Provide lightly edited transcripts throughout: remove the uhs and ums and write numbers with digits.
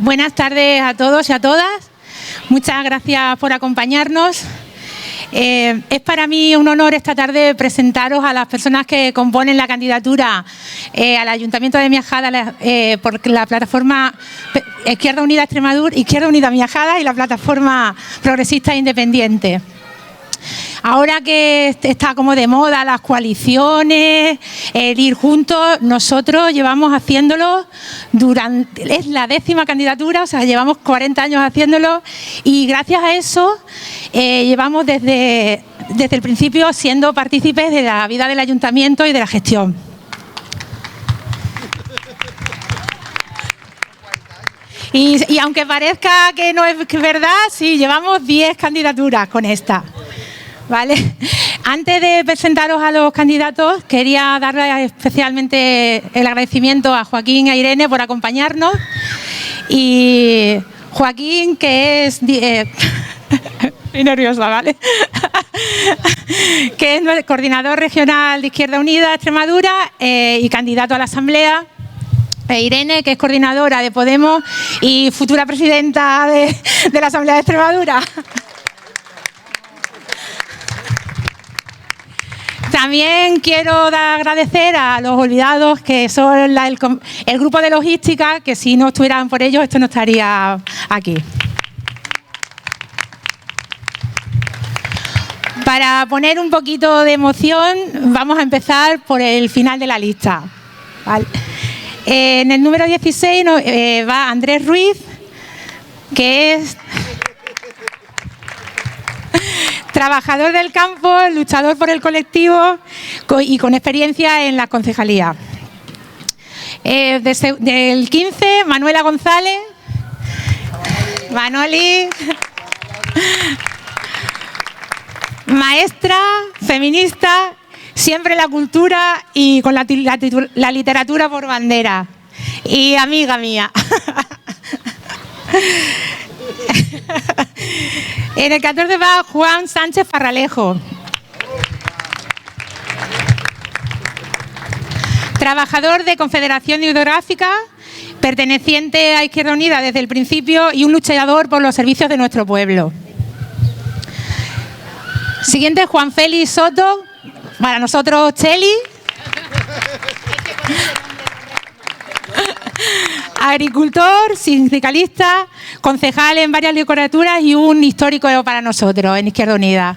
Buenas tardes a todos y a todas. Muchas gracias por acompañarnos. Es para mí un honor esta tarde presentaros a las personas que componen la candidatura al Ayuntamiento de Miajadas por la plataforma Izquierda Unida Extremadura, Izquierda Unida Miajadas y la plataforma progresista e independiente. Ahora que está como de moda las coaliciones, el ir juntos, nosotros llevamos haciéndolo es la 10ª candidatura, o sea, llevamos 40 años haciéndolo y gracias a eso llevamos desde el principio siendo partícipes de la vida del ayuntamiento y de la gestión. Y aunque parezca que no es verdad, sí, llevamos 10 candidaturas con esta. ¿Vale? Antes de presentaros a los candidatos, quería darle especialmente el agradecimiento a Joaquín y a Irene por acompañarnos. Y Joaquín, que es... Estoy nerviosa, ¿vale? Que es coordinador regional de Izquierda Unida Extremadura y candidato a la Asamblea. E Irene, que es coordinadora de Podemos y futura presidenta de la Asamblea de Extremadura. También quiero agradecer a los olvidados, que son el grupo de logística, que si no estuvieran por ellos, esto no estaría aquí. Para poner un poquito de emoción, vamos a empezar por el final de la lista. ¿Vale? En el número 16 va Andrés Ruiz, que es... trabajador del campo, luchador por el colectivo y con experiencia en la concejalía. Del 15, Manuela González. Manoli. Maestra, feminista, siempre la cultura y con la literatura por bandera. Y amiga mía. En el 14 va Juan Sánchez Farralejo. Trabajador de Confederación Hidrográfica, perteneciente a Izquierda Unida desde el principio y un luchador por los servicios de nuestro pueblo. Siguiente, Juan Félix Soto, para nosotros Cheli. Agricultor, sindicalista, concejal en varias legislaturas y un histórico para nosotros en Izquierda Unida.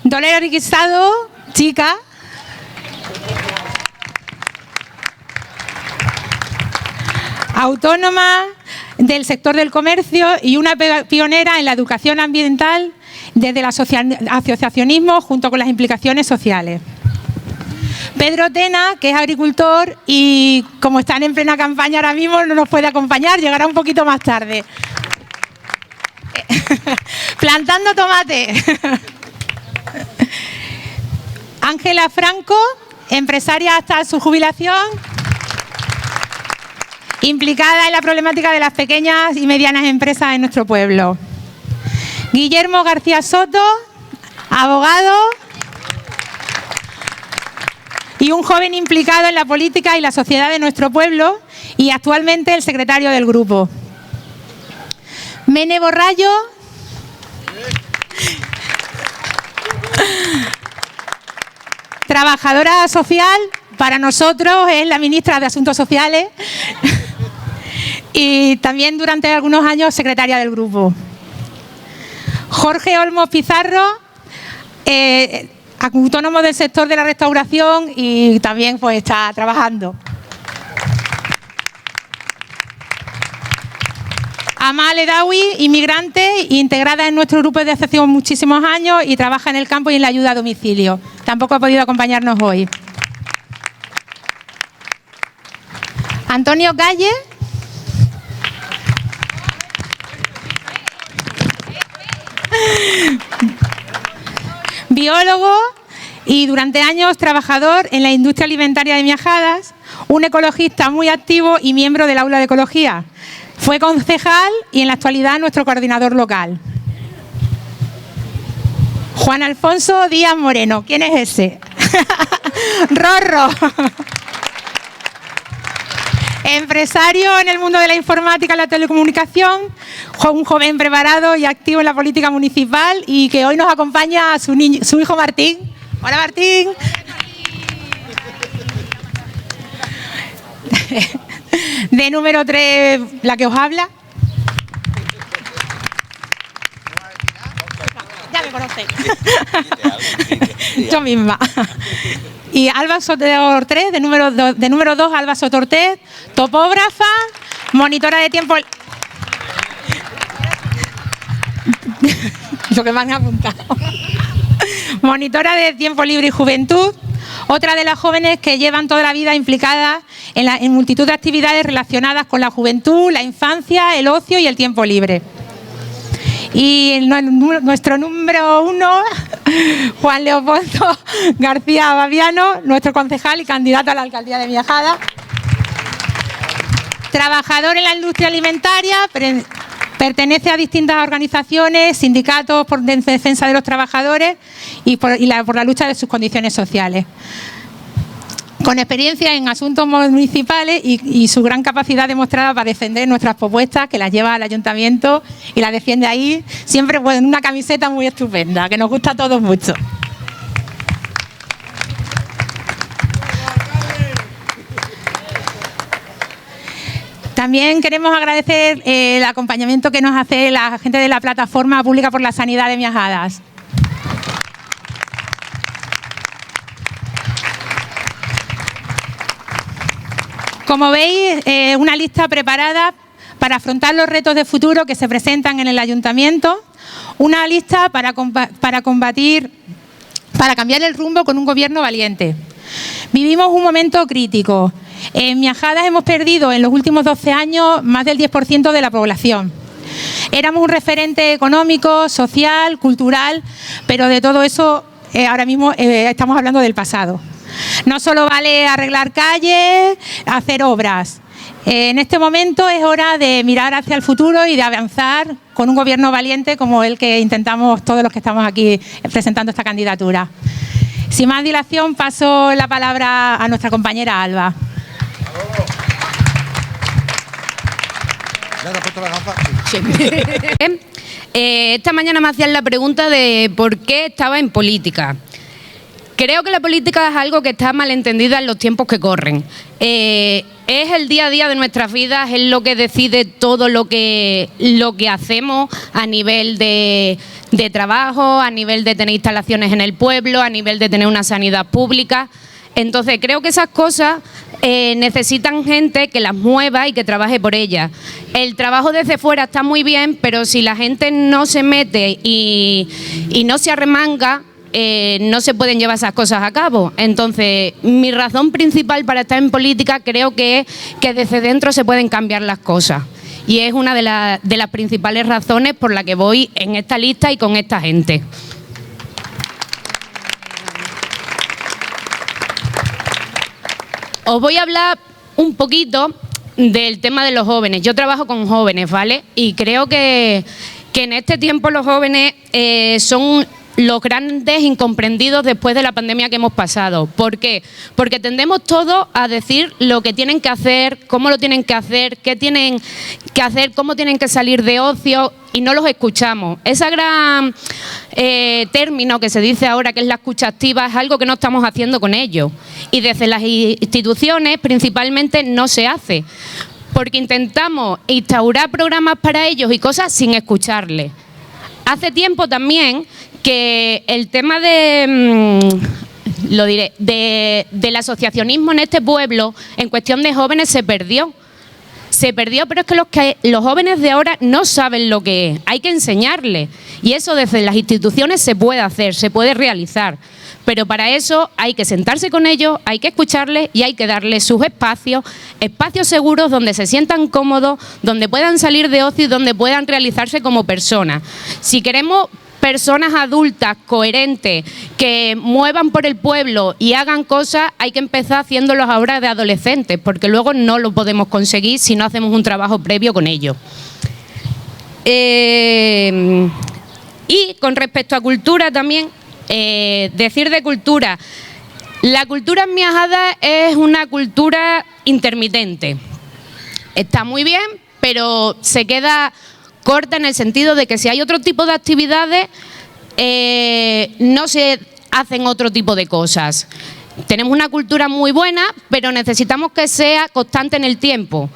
Dolores Riquizado, chica. Autónoma del sector del comercio y una pionera en la educación ambiental desde el asociacionismo junto con las implicaciones sociales. Pedro Tena, que es agricultor y como están en plena campaña ahora mismo no nos puede acompañar, llegará un poquito más tarde. Plantando tomate. Ángela Franco, empresaria hasta su jubilación, implicada en la problemática de las pequeñas y medianas empresas en nuestro pueblo. Guillermo García Soto, abogado y un joven implicado en la política y la sociedad de nuestro pueblo y actualmente el secretario del grupo. Mene Borrallo, trabajadora social, para nosotros es la ministra de Asuntos Sociales y también durante algunos años secretaria del grupo. Jorge Olmos Pizarro, autónomo del sector de la restauración y también pues está trabajando. Amal Edawi, inmigrante, integrada en nuestro grupo de hace muchísimos años y trabaja en el campo y en la ayuda a domicilio. Tampoco ha podido acompañarnos hoy. Antonio Calle. Biólogo y durante años trabajador en la industria alimentaria de Miajadas, un ecologista muy activo y miembro del aula de ecología. Fue concejal y en la actualidad nuestro coordinador local. Juan Alfonso Díaz Moreno, ¿quién es ese? Rorro. Empresario en el mundo de la informática y la telecomunicación, un joven preparado y activo en la política municipal y que hoy nos acompaña su hijo Martín. Hola, Martín. De número 3, la que os habla. Ya me conocéis. Yo misma. Y Alba Sotortés, de número 2, Alba Sotortés, topógrafa, monitora de tiempo... Lo que me han apuntado. Monitora de tiempo libre y juventud, otra de las jóvenes que llevan toda la vida implicadas en multitud de actividades relacionadas con la juventud, la infancia, el ocio y el tiempo libre. Y nuestro número 1, Juan Leopoldo García Baviano, nuestro concejal y candidato a la alcaldía de Miajada. Trabajador en la industria alimentaria, pertenece a distintas organizaciones, sindicatos por defensa de los trabajadores y por la lucha de sus condiciones sociales. Con experiencia en asuntos municipales y su gran capacidad demostrada para defender nuestras propuestas, que las lleva al ayuntamiento y las defiende ahí, siempre en una camiseta muy estupenda, que nos gusta a todos mucho. También queremos agradecer el acompañamiento que nos hace la gente de la Plataforma Pública por la Sanidad de Miajadas. Como veis, una lista preparada para afrontar los retos de futuro que se presentan en el ayuntamiento, una lista para cambiar el rumbo con un gobierno valiente. Vivimos un momento crítico. En Miajadas hemos perdido en los últimos 12 años más del 10% de la población. Éramos un referente económico, social, cultural, pero de todo eso ahora mismo estamos hablando del pasado. No solo vale arreglar calles, hacer obras. En este momento es hora de mirar hacia el futuro y de avanzar con un gobierno valiente como el que intentamos todos los que estamos aquí presentando esta candidatura. Sin más dilación, paso la palabra a nuestra compañera Alba. Esta mañana me hacían la pregunta de por qué estaba en política. Creo que la política es algo que está mal entendida en los tiempos que corren. Es el día a día de nuestras vidas, es lo que decide todo lo que hacemos a nivel de trabajo, a nivel de tener instalaciones en el pueblo, a nivel de tener una sanidad pública. Entonces creo que esas cosas necesitan gente que las mueva y que trabaje por ellas. El trabajo desde fuera está muy bien, pero si la gente no se mete y no se arremanga, no se pueden llevar esas cosas a cabo. Entonces, mi razón principal para estar en política creo que es que desde dentro se pueden cambiar las cosas. Y es una de las principales razones por la que voy en esta lista y con esta gente. Os voy a hablar un poquito del tema de los jóvenes. Yo trabajo con jóvenes, ¿vale? Y creo que en este tiempo los jóvenes son los grandes incomprendidos después de la pandemia que hemos pasado. ¿Por qué? Porque tendemos todos a decir lo que tienen que hacer, cómo lo tienen que hacer, qué tienen que hacer, cómo tienen que salir de ocio y no los escuchamos. Ese gran término que se dice ahora, que es la escucha activa, es algo que no estamos haciendo con ellos. Y desde las instituciones principalmente no se hace, porque intentamos instaurar programas para ellos y cosas sin escucharles. Hace tiempo también que el tema del asociacionismo en este pueblo, en cuestión de jóvenes, se perdió. Pero es que los jóvenes de ahora no saben lo que es. Hay que enseñarles. Y eso desde las instituciones se puede hacer, se puede realizar. Pero para eso hay que sentarse con ellos, hay que escucharles y hay que darles sus espacios seguros donde se sientan cómodos, donde puedan salir de ocio y donde puedan realizarse como personas. Si queremos personas adultas, coherentes, que muevan por el pueblo y hagan cosas, hay que empezar haciéndolos ahora de adolescentes, porque luego no lo podemos conseguir si no hacemos un trabajo previo con ellos. Y con respecto a cultura también, decir de cultura, la cultura en Miajadas es una cultura intermitente. está muy bien, pero se queda corta en el sentido de que si hay otro tipo de actividades, no se hacen otro tipo de cosas. Tenemos una cultura muy buena, pero necesitamos que sea constante en el tiempo.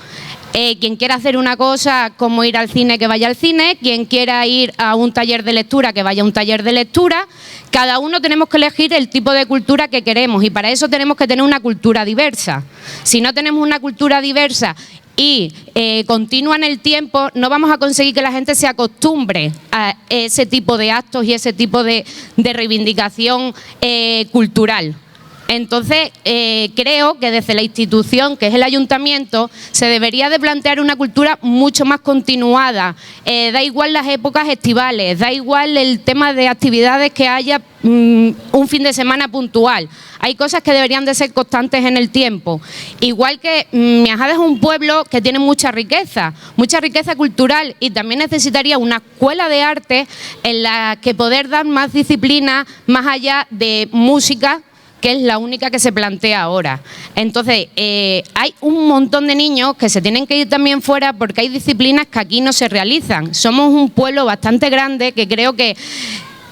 Quien quiera hacer una cosa como ir al cine, que vaya al cine. Quien quiera ir a un taller de lectura, que vaya a un taller de lectura. Cada uno tenemos que elegir el tipo de cultura que queremos y para eso tenemos que tener una cultura diversa. Si no tenemos una cultura diversa y continua en el tiempo, no vamos a conseguir que la gente se acostumbre a ese tipo de actos y ese tipo de reivindicación cultural. Entonces, creo que desde la institución, que es el ayuntamiento, se debería de plantear una cultura mucho más continuada. Da igual las épocas estivales, da igual el tema de actividades que haya un fin de semana puntual. Hay cosas que deberían de ser constantes en el tiempo. Igual que Miajada es un pueblo que tiene mucha riqueza cultural y también necesitaría una escuela de arte en la que poder dar más disciplina más allá de música, que es la única que se plantea ahora. Entonces, hay un montón de niños que se tienen que ir también fuera porque hay disciplinas que aquí no se realizan. Somos un pueblo bastante grande que creo que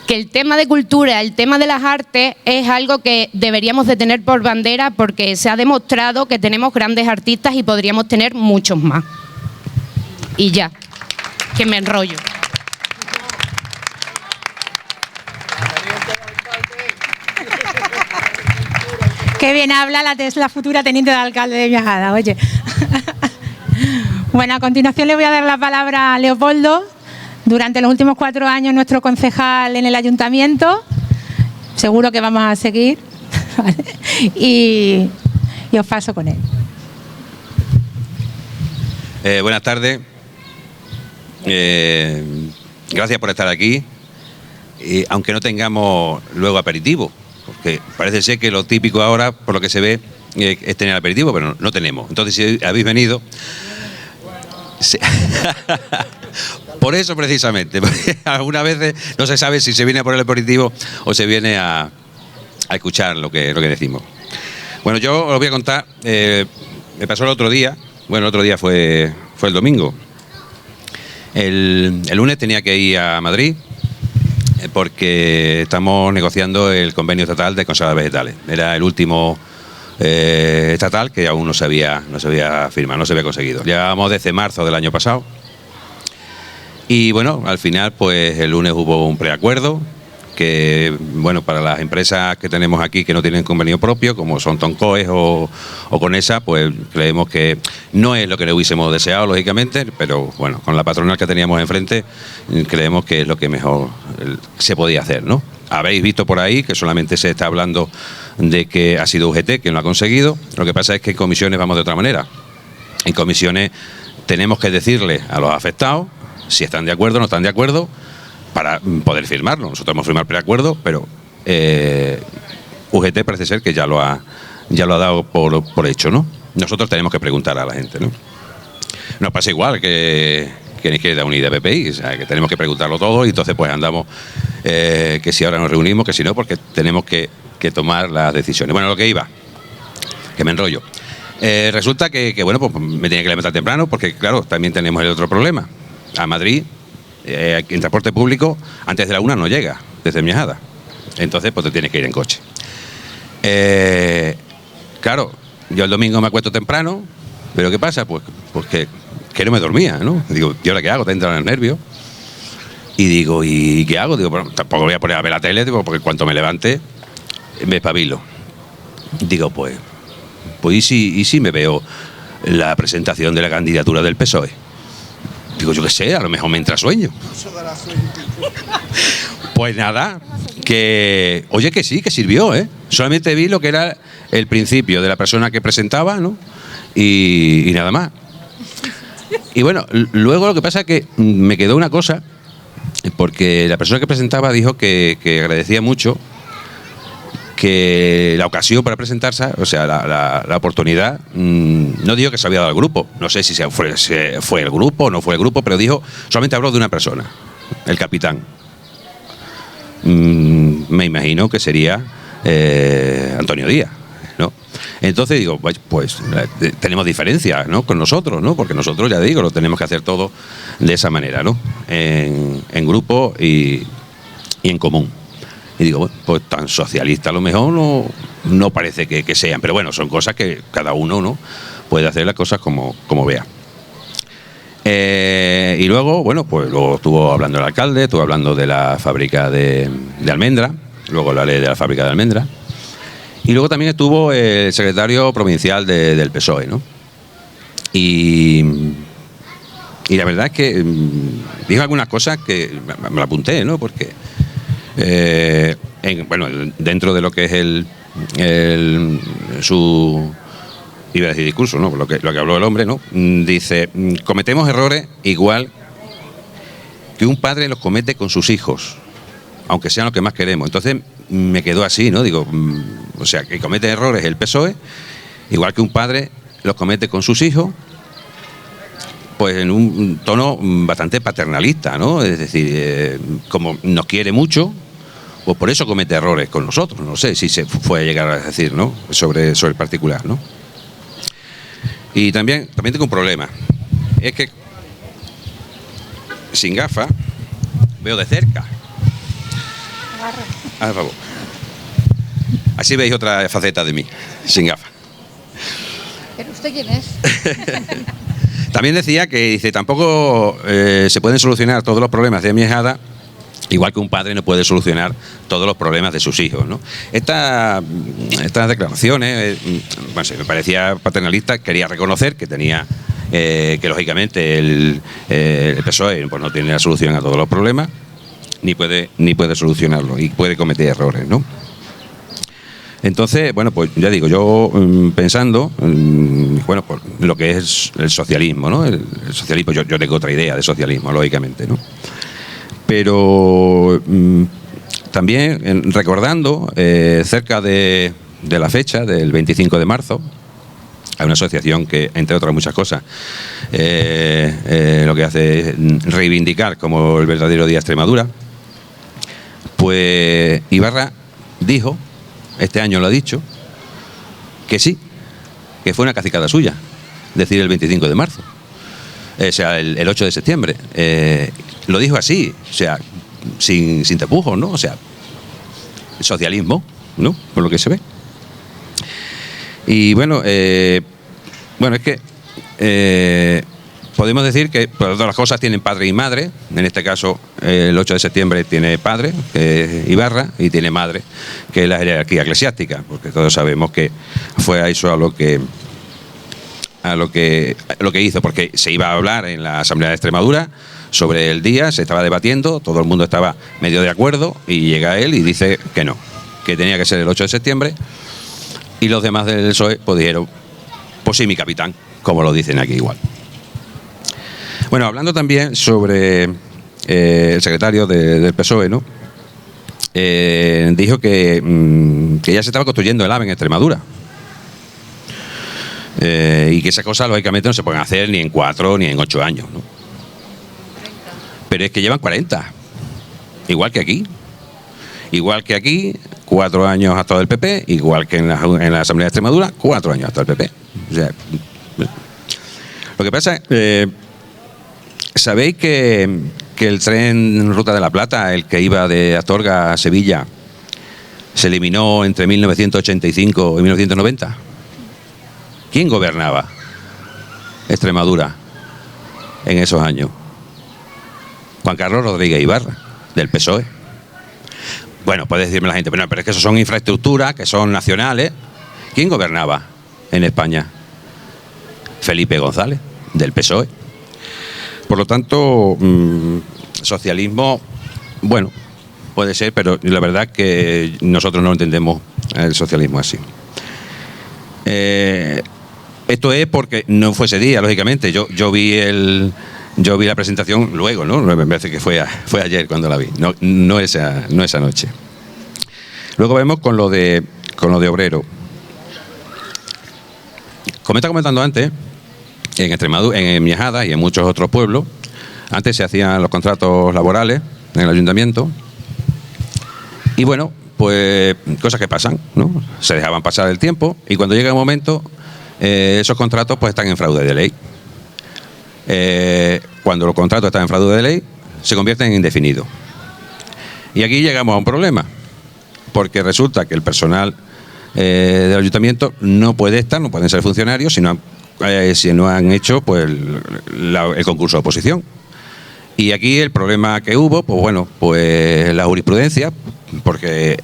el tema de cultura, el tema de las artes es algo que deberíamos de tener por bandera porque se ha demostrado que tenemos grandes artistas y podríamos tener muchos más. Y ya, que me enrollo. Qué bien habla la futura teniente de alcalde de Miajada, oye. Bueno, a continuación le voy a dar la palabra a Leopoldo. Durante los últimos 4 años nuestro concejal en el ayuntamiento. Seguro que vamos a seguir. y os paso con él. Buenas tardes. Gracias por estar aquí. Aunque no tengamos luego aperitivo. Porque parece ser que lo típico ahora, por lo que se ve, es tener aperitivo, pero no tenemos. Entonces, si habéis venido... Por eso precisamente, porque algunas veces no se sabe si se viene por el aperitivo o se viene a escuchar lo que decimos. Bueno, yo os voy a contar, me pasó el otro día, bueno, el otro día fue el domingo. El lunes tenía que ir a Madrid, porque estamos negociando el convenio estatal de conservas vegetales. Era el último estatal que aún no se había firmado, no se había conseguido. Llevábamos desde marzo del año pasado. Y bueno, al final pues el lunes hubo un preacuerdo que, bueno, para las empresas que tenemos aquí que no tienen convenio propio, como son Toncoes o Conesa, pues creemos que no es lo que le hubiésemos deseado, lógicamente, pero bueno, con la patronal que teníamos enfrente, creemos que es lo que mejor se podía hacer, ¿no? Habéis visto por ahí que solamente se está hablando de que ha sido UGT quien lo ha conseguido. Lo que pasa es que en comisiones vamos de otra manera. En comisiones tenemos que decirle a los afectados si están de acuerdo o no están de acuerdo para poder firmarlo. Nosotros hemos firmado el preacuerdo, pero UGT parece ser que ya lo ha dado por hecho, ¿no? Nosotros tenemos que preguntar a la gente, ¿no? Nos pasa igual que en Izquierda Unida y PPI, o sea, que tenemos que preguntarlo todo y entonces pues andamos que si ahora nos reunimos, que si no, porque tenemos que tomar las decisiones. Bueno, lo que iba, que me enrollo. Resulta que bueno, pues me tenía que levantar temprano porque, claro, también tenemos el otro problema. A Madrid, en transporte público, antes de la 1 no llega, desde Miajada. Entonces, pues te tienes que ir en coche. Claro, yo el domingo me acuesto temprano, pero ¿qué pasa? Pues que no me dormía, ¿no? Digo, ¿y ahora qué hago? Te entran los nervios. Y digo, ¿y qué hago? Digo, bueno, tampoco voy a poner a ver la tele, digo, porque cuando me levante, me espabilo. Digo, pues ¿y si me veo la presentación de la candidatura del PSOE? Digo, yo qué sé, a lo mejor me entra sueño. Pues nada, que oye, que sí, que sirvió, ¿eh? Solamente vi lo que era el principio de la persona que presentaba, ¿no? Y nada más. Y bueno, luego lo que pasa es que me quedó una cosa, porque la persona que presentaba dijo que agradecía mucho que la ocasión para presentarse, o sea, la oportunidad, no digo que se había dado al grupo, no sé si fue el grupo o no fue el grupo, pero dijo, solamente habló de una persona, el capitán. Me imagino que sería Antonio Díaz, ¿no? Entonces digo, pues tenemos diferencias, ¿no?, con nosotros, ¿no?, porque nosotros, ya digo, lo tenemos que hacer todo de esa manera, ¿no?, en grupo y en común. Y digo, bueno, pues tan socialista a lo mejor no parece que sean, pero bueno, son cosas que cada uno, ¿no?, puede hacer las cosas como vea. Y luego, bueno, pues luego estuvo hablando el alcalde, estuvo hablando de la fábrica de almendra, luego la ley de la fábrica de almendra, y luego también estuvo el secretario provincial del PSOE, ¿no? Y la verdad es que dijo algunas cosas que me la apunté, ¿no?, porque bueno, dentro de lo que es su, iba a decir discurso, ¿no?, lo que habló el hombre, ¿no?, dice, cometemos errores igual que un padre los comete con sus hijos, aunque sean los que más queremos. Entonces me quedó así, ¿no? Digo, o sea, que comete errores el PSOE, igual que un padre los comete con sus hijos, pues en un tono bastante paternalista, ¿no? Es decir, como nos quiere mucho, pues por eso comete errores con nosotros. No sé si se fue a llegar a decir, ¿no?, sobre el particular, ¿no? Y también tengo un problema, es que sin gafas veo de cerca. Por favor. Así veis otra faceta de mí, sin gafas. ¿Pero usted quién es? También decía que dice, tampoco se pueden solucionar todos los problemas de mi hijada, igual que un padre no puede solucionar todos los problemas de sus hijos, ¿no? Estas declaraciones, bueno, me parecía paternalista. Quería reconocer que tenía que lógicamente el PSOE pues no tiene la solución a todos los problemas, ni puede solucionarlo, y puede cometer errores, ¿no? Entonces, bueno, pues ya digo, yo pensando, bueno, por lo que es el socialismo, ¿no? El socialismo, yo tengo otra idea de socialismo, lógicamente, ¿no? Pero también recordando, cerca de la fecha del 25 de marzo, hay una asociación que, entre otras muchas cosas, lo que hace es reivindicar como el verdadero Día de Extremadura. Pues Ibarra dijo, este año lo ha dicho, que sí, que fue una cacicada suya, decir el 25 de marzo, o sea, el 8 de septiembre. Lo dijo así, o sea, sin tapujos, ¿no? O sea, socialismo, ¿no?, por lo que se ve. Y bueno, es que podemos decir que todas las cosas tienen padre y madre. En este caso, el 8 de septiembre tiene padre, que es Ibarra, y tiene madre, que es la jerarquía eclesiástica, porque todos sabemos que fue a eso a lo que hizo, porque se iba a hablar en la Asamblea de Extremadura sobre el día, se estaba debatiendo, todo el mundo estaba medio de acuerdo, y llega él y dice que no, que tenía que ser el 8 de septiembre, y los demás del PSOE pues dijeron, pues sí, mi capitán, como lo dicen aquí igual. Bueno, hablando también sobre el secretario del PSOE, ¿no? Dijo que ya se estaba construyendo el AVE en Extremadura. Y que esas cosas lógicamente no se pueden hacer ni en 4 ni en 8 años, ¿no? Pero es que llevan 40, igual que aquí. Igual que aquí, 4 años ha estado el PP, igual que en la Asamblea de Extremadura, 4 años ha estado el PP. O sea, lo que pasa es ¿sabéis que el tren Ruta de la Plata, el que iba de Astorga a Sevilla, se eliminó entre 1985 y 1990? ¿Quién gobernaba Extremadura en esos años? Juan Carlos Rodríguez Ibarra, del PSOE. Bueno, puede decirme la gente, pero es que eso son infraestructuras, que son nacionales. ¿Quién gobernaba en España? Felipe González, del PSOE. Por lo tanto, socialismo, bueno, puede ser, pero la verdad es que nosotros no entendemos el socialismo así. Esto es porque no fue ese día, lógicamente. Yo vi la presentación luego, ¿no? Me parece que fue ayer cuando la vi, no esa noche. Luego vemos con lo de Obrero. Como estaba comentando antes, en Extremadura, en Miajada y en muchos otros pueblos, antes se hacían los contratos laborales en el ayuntamiento. Y bueno, pues cosas que pasan, ¿no? Se dejaban pasar el tiempo y cuando llega un momento, esos contratos pues están en fraude de ley. Cuando los contratos están en fraude de ley, se convierten en indefinidos. Y aquí llegamos a un problema, porque resulta que el personal del ayuntamiento no puede estar, no pueden ser funcionarios si no han hecho pues el concurso de oposición. Y aquí el problema que hubo, pues bueno, pues la jurisprudencia, porque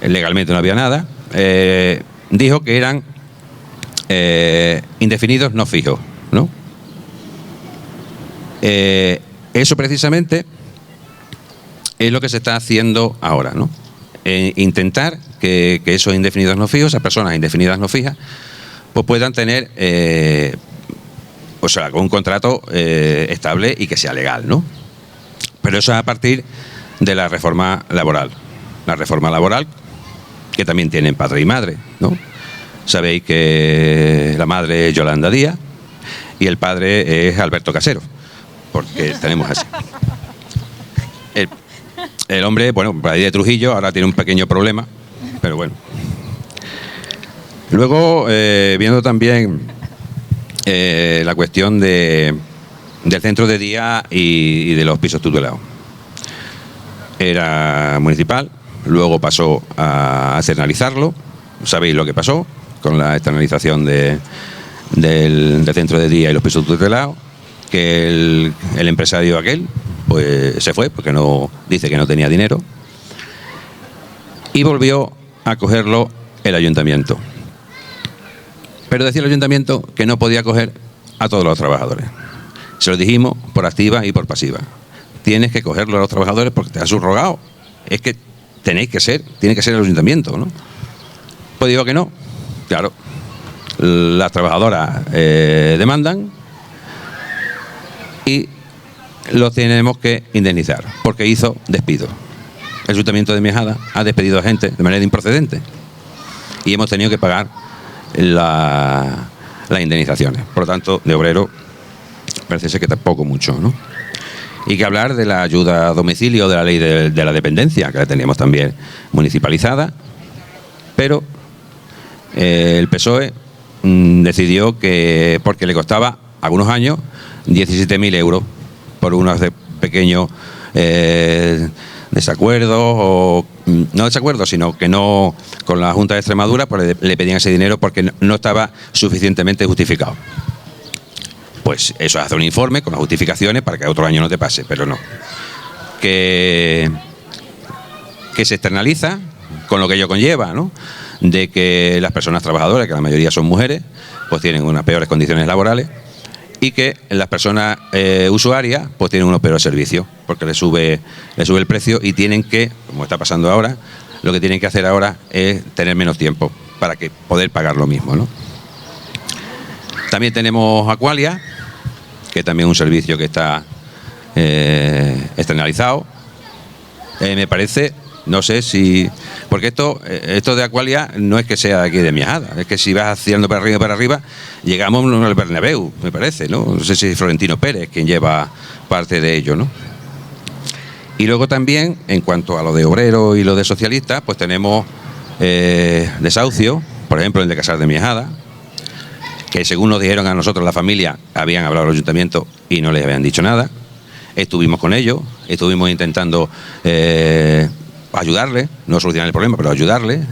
legalmente no había nada, dijo que eran indefinidos no fijos, ¿no? Eso precisamente es lo que se está haciendo ahora, ¿no? Intentar que esos indefinidos no fijos, esas personas indefinidas no fijas, pues puedan tener un contrato estable y que sea legal, ¿no? Pero eso es a partir de la reforma laboral. La reforma laboral, que también tienen padre y madre, ¿no? Sabéis que la madre es Yolanda Díaz y el padre es Alberto Casero, porque tenemos así. El hombre, bueno, por ahí de Trujillo, ahora tiene un pequeño problema, pero bueno. Luego, viendo también la cuestión del centro de día y de los pisos tutelados. Era municipal, luego pasó a externalizarlo. Sabéis lo que pasó con la externalización del centro de día y los pisos tutelados, que el empresario aquel pues se fue porque dice que no tenía dinero y volvió a cogerlo el ayuntamiento. Pero decía el ayuntamiento que no podía coger a todos los trabajadores. Se lo dijimos por activa y por pasiva. Tienes que cogerlo a los trabajadores porque te has subrogado. Es que tiene que ser el ayuntamiento, ¿no? Pues digo que no. Claro, las trabajadoras demandan y los tenemos que indemnizar porque hizo despido. El ayuntamiento de Miajada ha despedido a gente de manera improcedente y hemos tenido que pagar las indemnizaciones. Por lo tanto, de obrero parece ser que tampoco mucho, ¿no? Y que hablar de la ayuda a domicilio, de la ley de la dependencia, que la teníamos también municipalizada, pero el PSOE decidió que, porque le costaba algunos años 17.000 euros por unos pequeños desacuerdos, o no desacuerdos, sino que no, con la Junta de Extremadura pues le pedían ese dinero porque no estaba suficientemente justificado. Pues eso hace un informe con las justificaciones para que otro año no te pase, pero no. Que se externaliza con lo que ello conlleva, ¿no? De que las personas trabajadoras, que la mayoría son mujeres, pues tienen unas peores condiciones laborales y que las personas usuarias pues tienen unos peores servicios porque le sube el precio y tienen que, como está pasando ahora, lo que tienen que hacer ahora es tener menos tiempo para poder pagar lo mismo, ¿no? También tenemos Aqualia, que también es un servicio que está externalizado. Me parece, no sé si... Porque esto de Aqualia no es que sea de aquí de Miajada, es que si vas haciendo para arriba, llegamos al Bernabéu, me parece, ¿no? No sé si es Florentino Pérez quien lleva parte de ello, ¿no? Y luego también, en cuanto a lo de obrero y lo de socialistas, pues tenemos desahucio, por ejemplo, el de Casar de Miajada, que según nos dijeron a nosotros, la familia, habían hablado al ayuntamiento y no les habían dicho nada. Estuvimos con ellos, estuvimos intentando ayudarle, no solucionar el problema, pero ayudarle.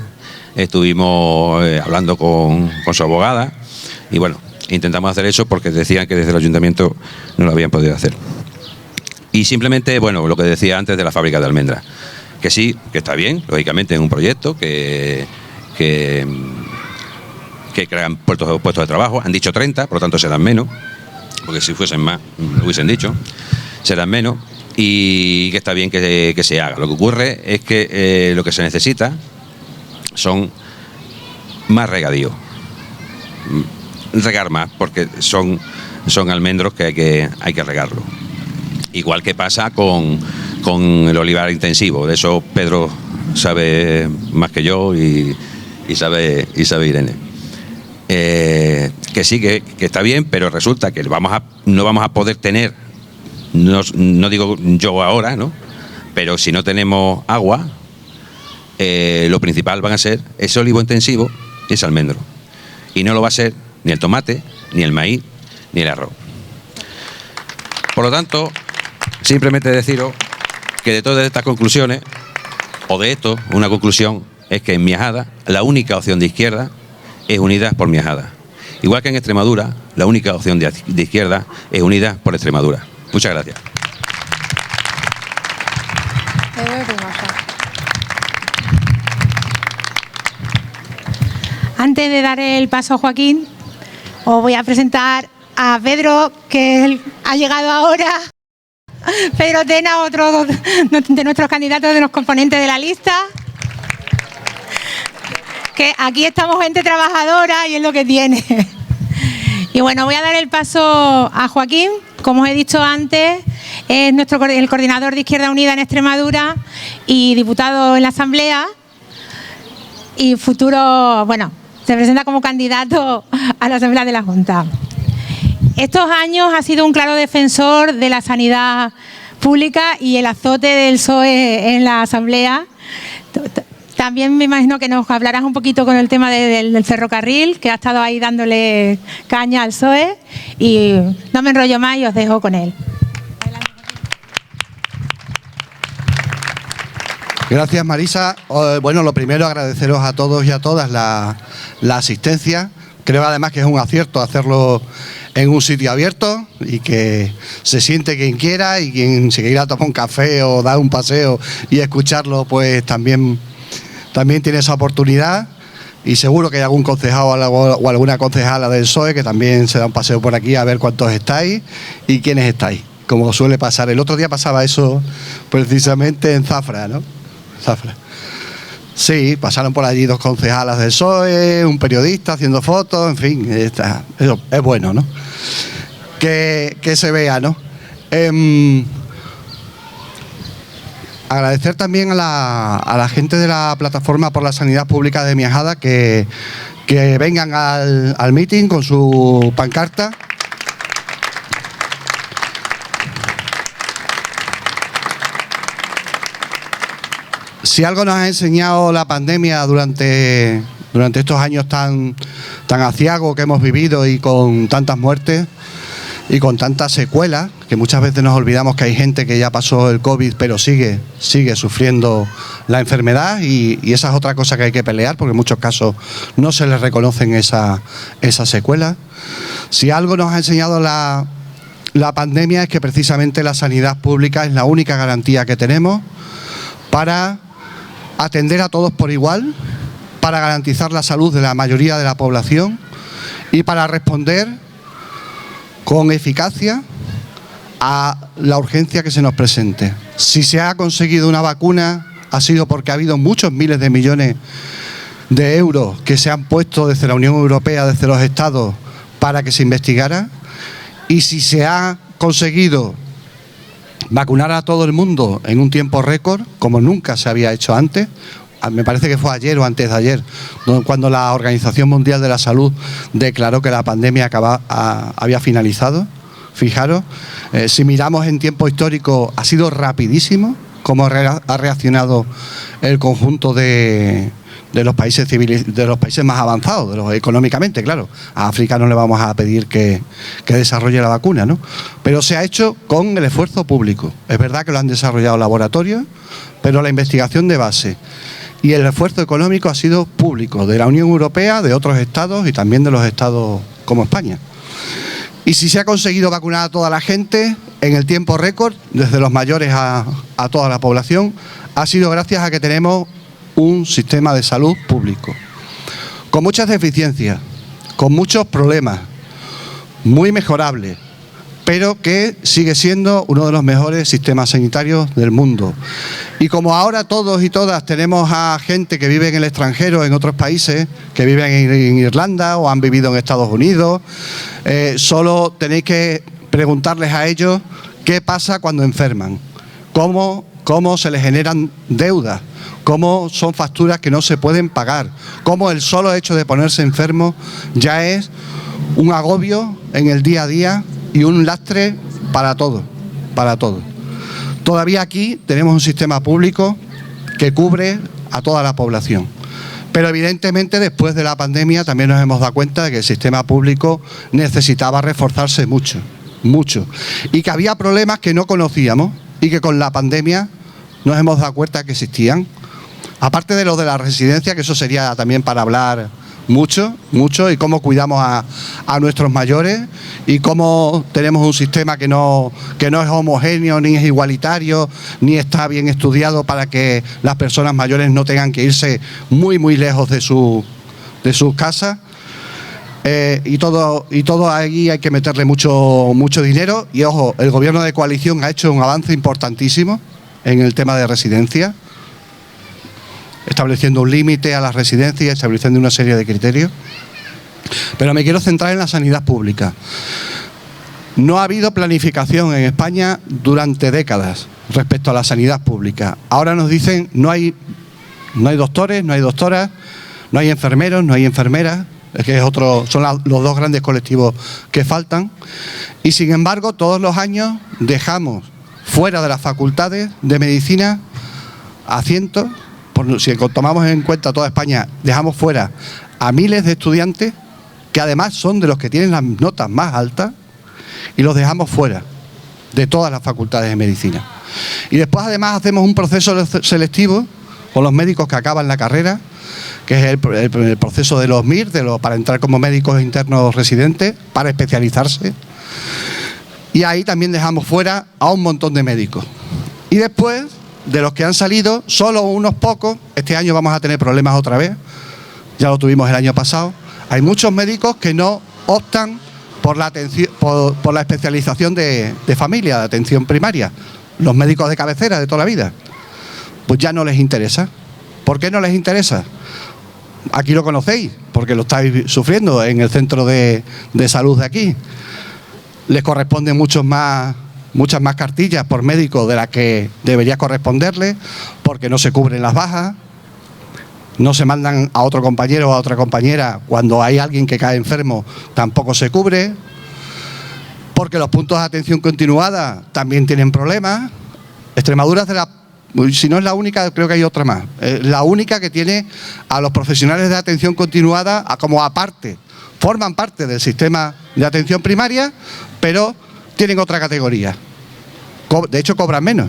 Estuvimos hablando con su abogada y bueno, intentamos hacer eso porque decían que desde el ayuntamiento no lo habían podido hacer. Y simplemente, bueno, lo que decía antes de la fábrica de almendras, que sí, que está bien, lógicamente es un proyecto que crean puestos de trabajo. Han dicho 30, por lo tanto serán menos, porque si fuesen más, lo hubiesen dicho, serán menos, y que está bien que se haga. Lo que ocurre es que lo que se necesita son más regadíos, regar más, porque son almendros que hay que regarlo. Igual que pasa con el olivar intensivo, de eso Pedro sabe más que yo y sabe Irene. Que sí, que está bien, pero resulta que no vamos a poder tener, no digo yo ahora, ¿no? Pero si no tenemos agua, lo principal van a ser ese olivo intensivo y ese almendro. Y no lo va a ser ni el tomate, ni el maíz, ni el arroz. Por lo tanto, simplemente deciros que de todas estas conclusiones, o de esto, una conclusión es que en Miajada la única opción de izquierda es Unidas por Miajada. Igual que en Extremadura, la única opción de izquierda es Unidas por Extremadura. Muchas gracias. Antes de dar el paso a Joaquín, os voy a presentar a Pedro, que ha llegado ahora. Pedro Tena, otro de nuestros candidatos, de los componentes de la lista. Que aquí estamos gente trabajadora y es lo que tiene. Y bueno, voy a dar el paso a Joaquín. Como os he dicho antes, es el coordinador de Izquierda Unida en Extremadura y diputado en la Asamblea. Y futuro, bueno, se presenta como candidato a la Asamblea de la Junta. Estos años ha sido un claro defensor de la sanidad pública y el azote del PSOE en la Asamblea. También me imagino que nos hablarás un poquito con el tema del ferrocarril, que ha estado ahí dándole caña al PSOE. Y no me enrollo más y os dejo con él. Gracias, Marisa. Bueno, lo primero, agradeceros a todos y a todas la asistencia. Creo además que es un acierto hacerlo en un sitio abierto y que se siente quien quiera, y quien se quiera tomar un café o dar un paseo y escucharlo, pues también tiene esa oportunidad. Y seguro que hay algún concejal o alguna concejala del PSOE que también se da un paseo por aquí a ver cuántos estáis y quiénes estáis, como suele pasar. El otro día pasaba eso precisamente en Zafra, ¿no? Zafra. Sí, pasaron por allí 2 concejalas del PSOE, un periodista haciendo fotos, en fin, eso es bueno, ¿no? Que se vea, ¿no? Agradecer también a la gente de la Plataforma por la Sanidad Pública de Miajada que vengan al meeting con su pancarta. Si algo nos ha enseñado la pandemia durante estos años tan aciagos que hemos vivido y con tantas muertes y con tantas secuelas, que muchas veces nos olvidamos que hay gente que ya pasó el COVID pero sigue sufriendo la enfermedad, y esa es otra cosa que hay que pelear, porque en muchos casos no se les reconocen esas secuelas. Si algo nos ha enseñado la pandemia es que precisamente la sanidad pública es la única garantía que tenemos para atender a todos por igual, para garantizar la salud de la mayoría de la población y para responder con eficacia a la urgencia que se nos presente. Si se ha conseguido una vacuna, ha sido porque ha habido muchos miles de millones de euros que se han puesto desde la Unión Europea, desde los Estados, para que se investigara. Y si se ha conseguido vacunar a todo el mundo en un tiempo récord, como nunca se había hecho antes, me parece que fue ayer o antes de ayer, cuando la Organización Mundial de la Salud declaró que la pandemia había finalizado. Fijaros, si miramos en tiempo histórico, ha sido rapidísimo cómo ha reaccionado el conjunto de los países de los países más avanzados, económicamente, claro. A África no le vamos a pedir que desarrolle la vacuna, ¿no? Pero se ha hecho con el esfuerzo público. Es verdad que lo han desarrollado laboratorios, pero la investigación de base y el esfuerzo económico ha sido público, de la Unión Europea, de otros estados y también de los estados como España. Y si se ha conseguido vacunar a toda la gente en el tiempo récord, desde los mayores a toda la población, ha sido gracias a que tenemos un sistema de salud público con muchas deficiencias, con muchos problemas, muy mejorable, pero que sigue siendo uno de los mejores sistemas sanitarios del mundo. Y como ahora todos y todas tenemos a gente que vive en el extranjero, en otros países, que viven en Irlanda o han vivido en Estados Unidos, solo tenéis que preguntarles a ellos qué pasa cuando enferman, cómo se les generan deudas, cómo son facturas que no se pueden pagar, cómo el solo hecho de ponerse enfermo ya es un agobio en el día a día y un lastre para todo, para todo. Todavía aquí tenemos un sistema público que cubre a toda la población. Pero evidentemente después de la pandemia también nos hemos dado cuenta de que el sistema público necesitaba reforzarse mucho, mucho. Y que había problemas que no conocíamos y que con la pandemia nos hemos dado cuenta que existían. Aparte de lo de la residencia, que eso sería también para hablar mucho, y cómo cuidamos a nuestros mayores y cómo tenemos un sistema que no es homogéneo, ni es igualitario, ni está bien estudiado para que las personas mayores no tengan que irse muy, muy lejos de sus casas. Y todo ahí hay que meterle mucho dinero. Y ojo, el gobierno de coalición ha hecho un avance importantísimo en el tema de residencia, estableciendo un límite a las residencias, estableciendo una serie de criterios. Pero me quiero centrar en la sanidad pública. No ha habido planificación en España durante décadas respecto a la sanidad pública. Ahora nos dicen no hay doctores, no hay doctoras, no hay enfermeros, no hay enfermeras, que son los dos grandes colectivos que faltan. Y sin embargo, todos los años dejamos fuera de las facultades de medicina a cientos. Si tomamos en cuenta toda España, dejamos fuera a miles de estudiantes que además son de los que tienen las notas más altas y los dejamos fuera de todas las facultades de medicina. Y después además hacemos un proceso selectivo con los médicos que acaban la carrera, que es el proceso de los MIR, para entrar como médicos internos residentes, para especializarse. Y ahí también dejamos fuera a un montón de médicos. Y después, de los que han salido, solo unos pocos, este año vamos a tener problemas otra vez, ya lo tuvimos el año pasado, hay muchos médicos que no optan por la especialización de familia, de atención primaria, los médicos de cabecera de toda la vida, pues ya no les interesa. ¿Por qué no les interesa? Aquí lo conocéis, porque lo estáis sufriendo en el centro de salud de aquí. Les corresponden muchas más cartillas por médico de las que debería corresponderle, porque no se cubren las bajas, no se mandan a otro compañero o a otra compañera cuando hay alguien que cae enfermo, tampoco se cubre, porque los puntos de atención continuada también tienen problemas. Extremadura es si no es la única, creo que hay otra más, la única que tiene a los profesionales de atención continuada como aparte, forman parte del sistema de atención primaria, pero tienen otra categoría. De hecho, cobran menos.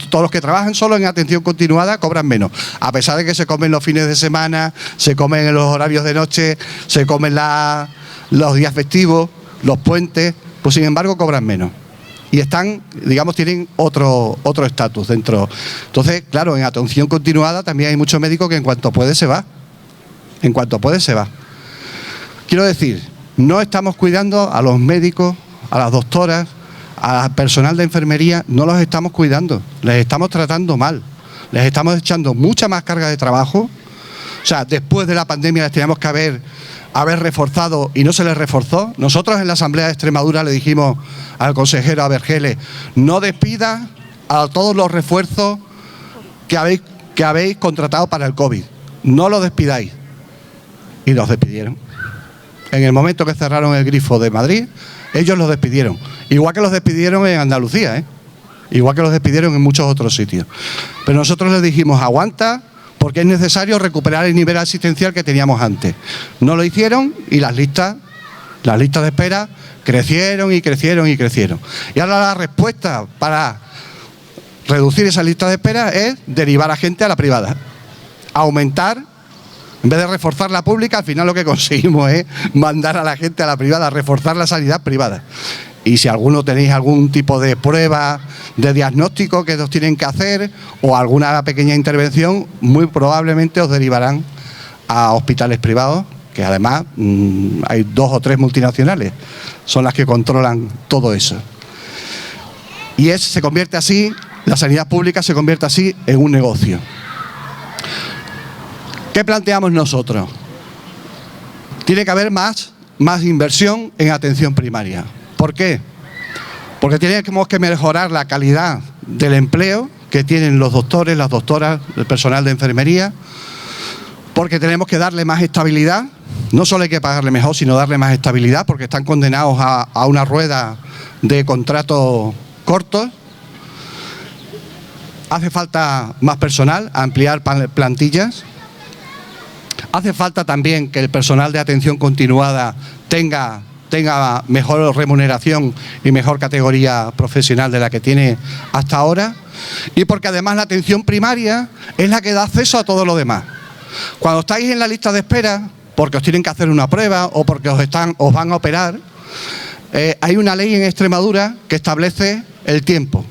Todos los que trabajan solo en atención continuada cobran menos. A pesar de que se comen los fines de semana, se comen en los horarios de noche, se comen los días festivos, los puentes, pues sin embargo cobran menos. Y tienen otro estatus dentro. Entonces, claro, en atención continuada también hay muchos médicos que en cuanto puede se va. En cuanto puede se va. Quiero decir, no estamos cuidando a los médicos, a las doctoras, al personal de enfermería, no los estamos cuidando, les estamos tratando mal, les estamos echando mucha más carga de trabajo. O sea, después de la pandemia les teníamos que haber reforzado y no se les reforzó. Nosotros en la Asamblea de Extremadura le dijimos al consejero Abergele, no despida a todos los refuerzos que habéis contratado para el COVID, no los despidáis. Y los despidieron. En el momento que cerraron el grifo de Madrid, ellos los despidieron. Igual que los despidieron en Andalucía, igual que los despidieron en muchos otros sitios. Pero nosotros les dijimos, aguanta, porque es necesario recuperar el nivel asistencial que teníamos antes. No lo hicieron y las listas de espera crecieron y crecieron y crecieron. Y ahora la respuesta para reducir esa lista de espera es derivar a gente a la privada. Aumentar, en vez de reforzar la pública, al final lo que conseguimos es mandar a la gente a la privada, reforzar la sanidad privada. Y si alguno tenéis algún tipo de prueba de diagnóstico que os tienen que hacer o alguna pequeña intervención, muy probablemente os derivarán a hospitales privados, que además hay 2 o 3 multinacionales, son las que controlan todo eso. Y se convierte así, la sanidad pública se convierte así en un negocio. ¿Qué planteamos nosotros? Tiene que haber más inversión en atención primaria. ¿Por qué? Porque tenemos que mejorar la calidad del empleo que tienen los doctores, las doctoras, el personal de enfermería, porque tenemos que darle más estabilidad. No solo hay que pagarle mejor, sino darle más estabilidad, porque están condenados a una rueda de contratos cortos. Hace falta más personal, ampliar plantillas. Hace falta también que el personal de atención continuada tenga mejor remuneración y mejor categoría profesional de la que tiene hasta ahora. Y porque además la atención primaria es la que da acceso a todo lo demás. Cuando estáis en la lista de espera, porque os tienen que hacer una prueba o porque os van a operar, hay una ley en Extremadura que establece el tiempo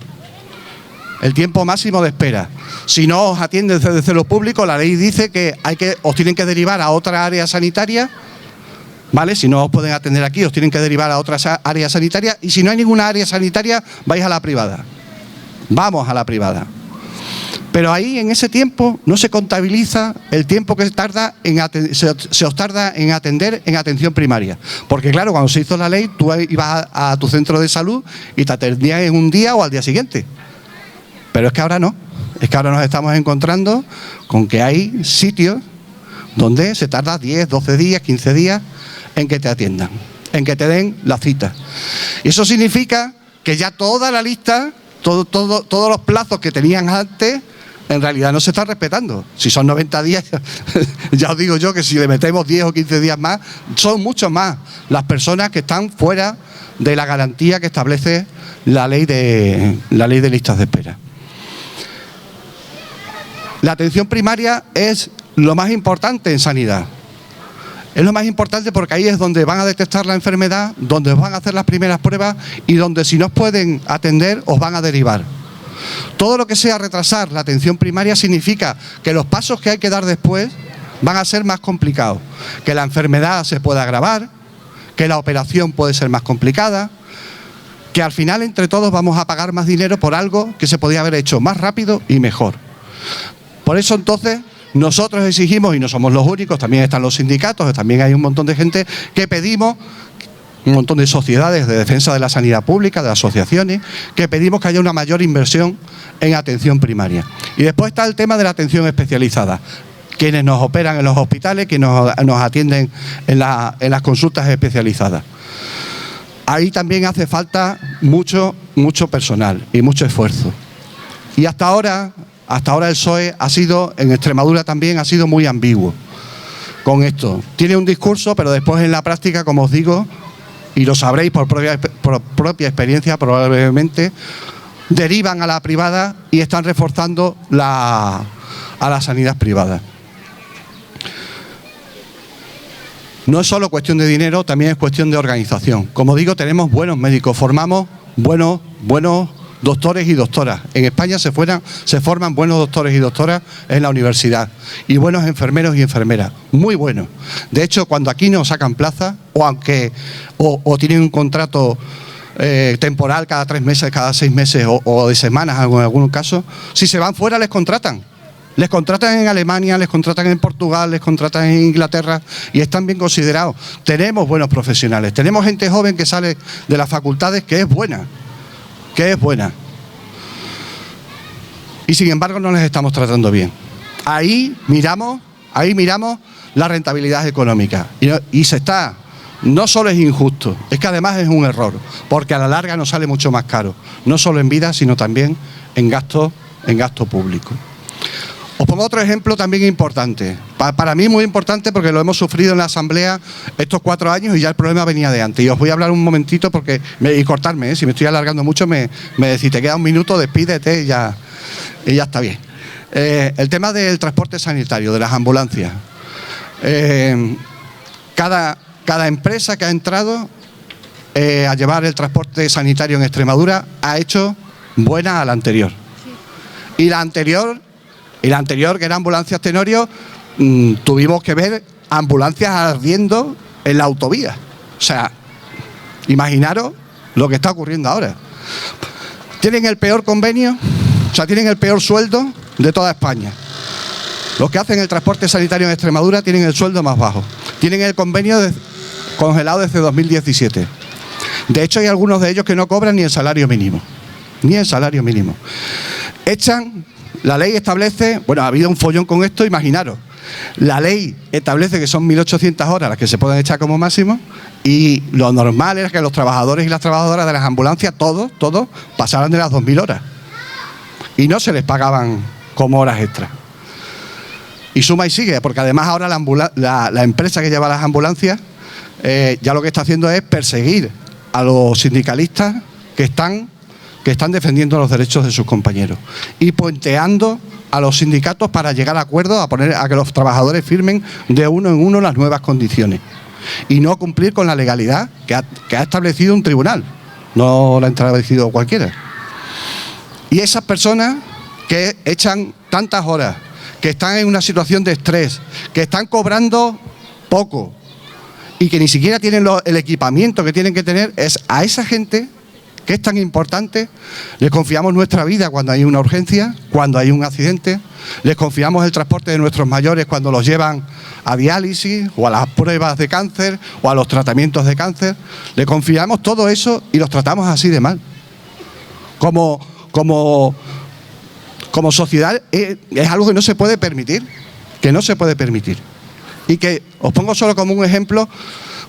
máximo de espera. Si no os atienden desde lo público, la ley dice que os tienen que derivar a otra área sanitaria, ¿vale? Si no os pueden atender aquí, os tienen que derivar a otra área sanitaria, y si no hay ninguna área sanitaria, vais a la privada. Vamos a la privada. Pero ahí, en ese tiempo, no se contabiliza el tiempo que se os tarda en atender en atención primaria. Porque claro, cuando se hizo la ley, tú ibas a tu centro de salud y te atendían en un día o al día siguiente. Pero es que ahora no. Es que ahora nos estamos encontrando con que hay sitios donde se tarda 10, 12 días, 15 días en que te atiendan, en que te den la cita. Y eso significa que ya toda la lista, todos los plazos que tenían antes, en realidad no se están respetando. Si son 90 días, ya os digo yo que si le metemos 10 o 15 días más, son muchos más las personas que están fuera de la garantía que establece la ley de listas de espera. La atención primaria es lo más importante en sanidad. Es lo más importante porque ahí es donde van a detectar la enfermedad, donde os van a hacer las primeras pruebas y donde, si no os pueden atender, os van a derivar. Todo lo que sea retrasar la atención primaria significa que los pasos que hay que dar después van a ser más complicados, que la enfermedad se puede agravar, que la operación puede ser más complicada, que al final entre todos vamos a pagar más dinero por algo que se podía haber hecho más rápido y mejor. Por eso entonces nosotros exigimos, y no somos los únicos, también están los sindicatos, también hay un montón de gente que pedimos, un montón de sociedades de defensa de la sanidad pública, de asociaciones, que pedimos que haya una mayor inversión en atención primaria. Y después está el tema de la atención especializada. Quienes nos operan en los hospitales, quienes nos atienden en las consultas especializadas. Ahí también hace falta mucho personal y mucho esfuerzo. Y hasta ahora el PSOE en Extremadura también ha sido muy ambiguo con esto. Tiene un discurso, pero después en la práctica, como os digo, y lo sabréis por propia experiencia probablemente, derivan a la privada y están reforzando a la sanidad privada. No es solo cuestión de dinero, también es cuestión de organización. Como digo, tenemos buenos médicos, formamos buenos doctores y doctoras. En España se forman buenos doctores y doctoras en la universidad y buenos enfermeros y enfermeras, muy buenos. De hecho, cuando aquí nos sacan plaza o tienen un contrato temporal cada 3 meses, cada 6 meses o de semanas en algunos casos, si se van fuera les contratan. Les contratan en Alemania, les contratan en Portugal, les contratan en Inglaterra y están bien considerados. Tenemos buenos profesionales, tenemos gente joven que sale de las facultades que es buena. Y sin embargo no les estamos tratando bien. Ahí miramos la rentabilidad económica. No solo es injusto, es que además es un error, porque a la larga nos sale mucho más caro, no solo en vida, sino también en gasto público. Os pongo otro ejemplo también importante. Para mí muy importante porque lo hemos sufrido en la Asamblea estos 4 años y ya el problema venía de antes. Y os voy a hablar un momentito y cortarme, si me estoy alargando mucho me decís, te queda un minuto, despídete y ya está bien. El tema del transporte sanitario, de las ambulancias. Cada empresa que ha entrado a llevar el transporte sanitario en Extremadura ha hecho buena a la anterior. Y la anterior, que era Ambulancias Tenorio, tuvimos que ver ambulancias ardiendo en la autovía. O sea, imaginaros lo que está ocurriendo ahora. Tienen el peor convenio, tienen el peor sueldo de toda España. Los que hacen el transporte sanitario en Extremadura tienen el sueldo más bajo. Tienen el convenio congelado desde 2017. De hecho, hay algunos de ellos que no cobran ni el salario mínimo. La ley establece, ha habido un follón con esto, imaginaros. La ley establece que son 1.800 horas las que se pueden echar como máximo y lo normal era que los trabajadores y las trabajadoras de las ambulancias, todos, pasaran de las 2.000 horas. y no se les pagaban como horas extras. Y suma y sigue, porque además ahora la empresa que lleva las ambulancias ya lo que está haciendo es perseguir a los sindicalistas que están defendiendo los derechos de sus compañeros y puenteando a los sindicatos para llegar a acuerdos, a que los trabajadores firmen de uno en uno las nuevas condiciones y no cumplir con la legalidad que ha establecido un tribunal, no la ha establecido cualquiera. Y esas personas que echan tantas horas, que están en una situación de estrés, que están cobrando poco y que ni siquiera tienen el equipamiento que tienen que tener, es a esa gente que es tan importante, les confiamos nuestra vida cuando hay una urgencia, cuando hay un accidente, les confiamos el transporte de nuestros mayores cuando los llevan a diálisis o a las pruebas de cáncer o a los tratamientos de cáncer, les confiamos todo eso y los tratamos así de mal. Como sociedad es algo que no se puede permitir, y que os pongo solo como un ejemplo.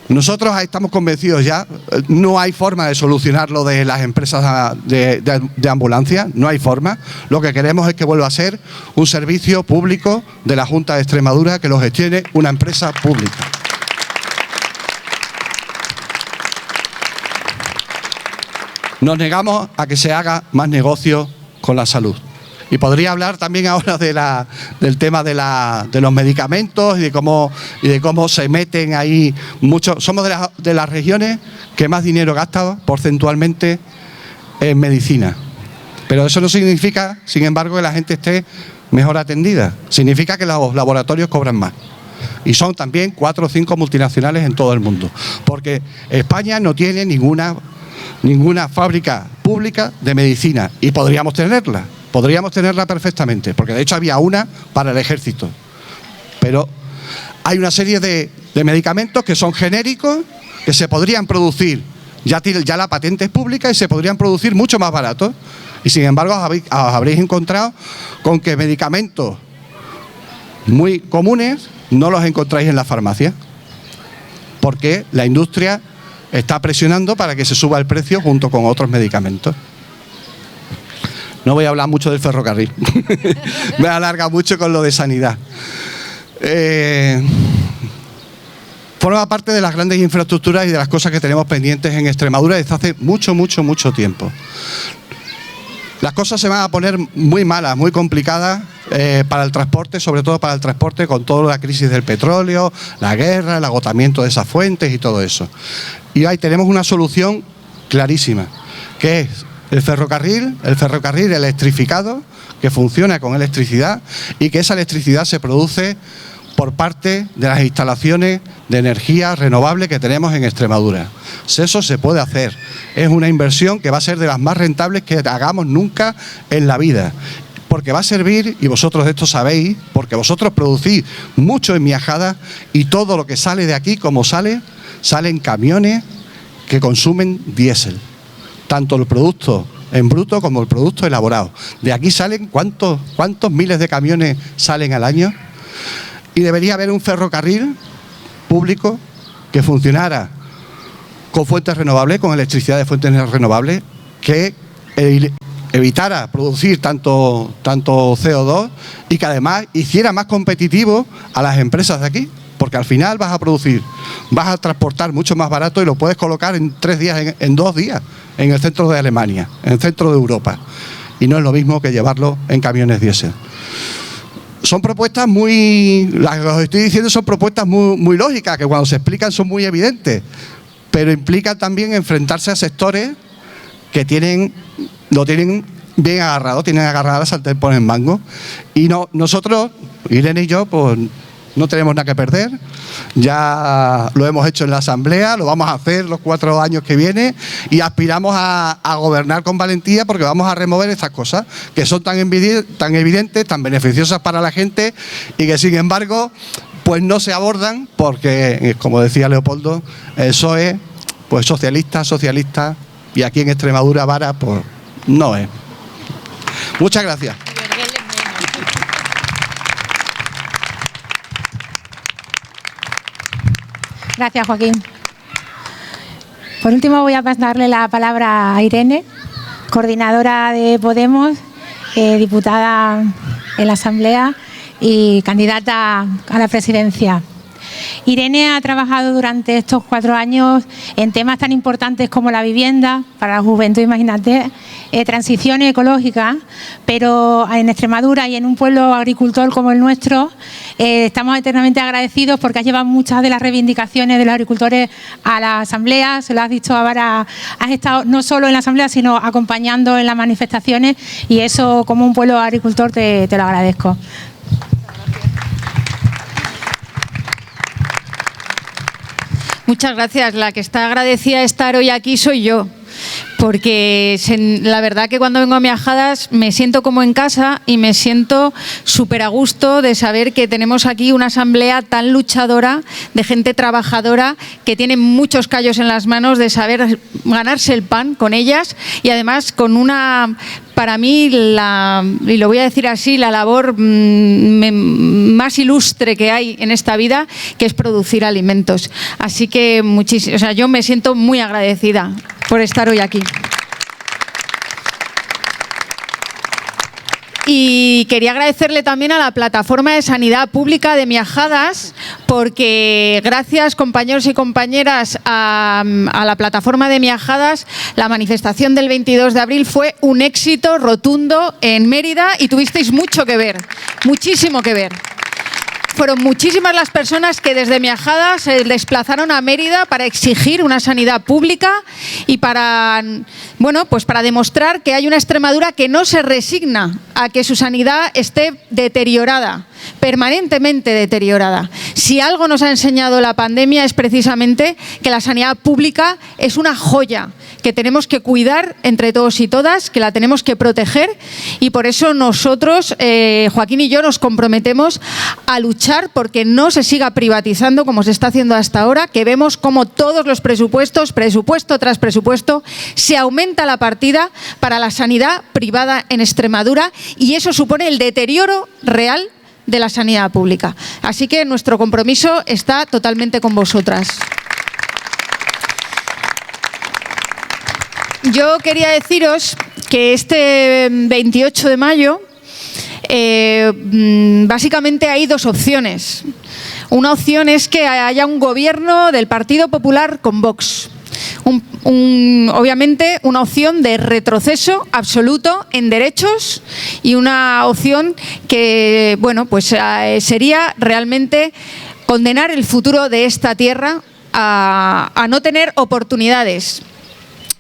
Nosotros estamos convencidos ya, no hay forma de solucionar lo de las empresas de ambulancia, no hay forma. Lo que queremos es que vuelva a ser un servicio público de la Junta de Extremadura, que lo gestione una empresa pública. Nos negamos a que se haga más negocio con la salud. Y podría hablar también ahora del tema de los medicamentos y de cómo se meten ahí muchos. Somos de las regiones que más dinero gasta porcentualmente en medicina. Pero eso no significa, sin embargo, que la gente esté mejor atendida. Significa que los laboratorios cobran más. Y son también 4 o 5 multinacionales en todo el mundo. Porque España no tiene ninguna fábrica pública de medicina y podríamos tenerla perfectamente, porque de hecho había una para el ejército. Pero hay una serie de medicamentos que son genéricos, que se podrían producir, ya la patente es pública y se podrían producir mucho más baratos. Y sin embargo os habréis encontrado con que medicamentos muy comunes no los encontráis en la farmacia, porque la industria está presionando para que se suba el precio junto con otros medicamentos. No voy a hablar mucho del ferrocarril. Me alarga mucho con lo de sanidad. Forma parte de las grandes infraestructuras y de las cosas que tenemos pendientes en Extremadura desde hace mucho tiempo. Las cosas se van a poner muy malas, muy complicadas para el transporte, sobre todo para el transporte con toda la crisis del petróleo, la guerra, el agotamiento de esas fuentes y todo eso. Y ahí tenemos una solución clarísima, que es el ferrocarril electrificado, que funciona con electricidad y que esa electricidad se produce por parte de las instalaciones de energía renovable que tenemos en Extremadura. Eso se puede hacer. Es una inversión que va a ser de las más rentables que hagamos nunca en la vida. Porque va a servir, y vosotros de esto sabéis, porque vosotros producís mucho en Miajada y todo lo que sale de aquí, como sale en camiones que consumen diésel. Tanto el producto en bruto como el producto elaborado. De aquí salen, ¿cuántos miles de camiones salen al año? Y debería haber un ferrocarril público que funcionara con fuentes renovables, con electricidad de fuentes renovables, que evitara producir tanto CO2 y que además hiciera más competitivo a las empresas de aquí. Porque al final vas a transportar mucho más barato y lo puedes colocar en 3 días, en 2 días, en el centro de Alemania, en el centro de Europa. Y no es lo mismo que llevarlo en camiones diésel. Son propuestas las que os estoy diciendo son propuestas muy lógicas, que cuando se explican son muy evidentes, pero implican también enfrentarse a sectores que lo tienen bien agarrado, tienen agarrada la sartén por el mango. Y nosotros, Irene y yo, pues no tenemos nada que perder, ya lo hemos hecho en la Asamblea, lo vamos a hacer los 4 años que vienen y aspiramos a gobernar con valentía, porque vamos a remover estas cosas que son tan evidentes, tan beneficiosas para la gente y que sin embargo pues no se abordan porque, como decía Leopoldo, el PSOE, pues socialista, y aquí en Extremadura vara, pues no es. Muchas gracias. Gracias, Joaquín. Por último voy a pasarle la palabra a Irene, coordinadora de Podemos diputada en la Asamblea y candidata a la presidencia. Irene ha trabajado durante estos 4 años en temas tan importantes como la vivienda, para la juventud, imagínate, transición ecológica, pero en Extremadura y en un pueblo agricultor como el nuestro, estamos eternamente agradecidos porque has llevado muchas de las reivindicaciones de los agricultores a la Asamblea, se lo has dicho ahora, has estado no solo en la Asamblea, sino acompañando en las manifestaciones y eso, como un pueblo agricultor, te lo agradezco. Muchas gracias. La que está agradecida de estar hoy aquí soy yo, porque la verdad que cuando vengo a Miajadas me siento como en casa y me siento súper a gusto de saber que tenemos aquí una asamblea tan luchadora, de gente trabajadora, que tiene muchos callos en las manos, de saber ganarse el pan con ellas y además con una... Para mí, y lo voy a decir así, la labor más ilustre que hay en esta vida, que es producir alimentos. Así que yo me siento muy agradecida por estar hoy aquí. Y quería agradecerle también a la Plataforma de Sanidad Pública de Miajadas, porque gracias, compañeros y compañeras, a la Plataforma de Miajadas, la manifestación del 22 de abril fue un éxito rotundo en Mérida y tuvisteis mucho que ver, muchísimo que ver. Fueron muchísimas las personas que desde Miajadas se desplazaron a Mérida para exigir una sanidad pública y para demostrar que hay una Extremadura que no se resigna a que su sanidad esté deteriorada, permanentemente deteriorada. Si algo nos ha enseñado la pandemia es precisamente que la sanidad pública es una joya que tenemos que cuidar entre todos y todas, que la tenemos que proteger y por eso nosotros, Joaquín y yo, nos comprometemos a luchar porque no se siga privatizando como se está haciendo hasta ahora, que vemos como todos los presupuestos, presupuesto tras presupuesto, se aumenta la partida para la sanidad privada en Extremadura y eso supone el deterioro real de la sanidad pública. Así que nuestro compromiso está totalmente con vosotras. Yo quería deciros que este 28 de mayo básicamente hay 2 opciones. Una opción es que haya un gobierno del Partido Popular con Vox. Obviamente una opción de retroceso absoluto en derechos y una opción que sería realmente condenar el futuro de esta tierra a no tener oportunidades.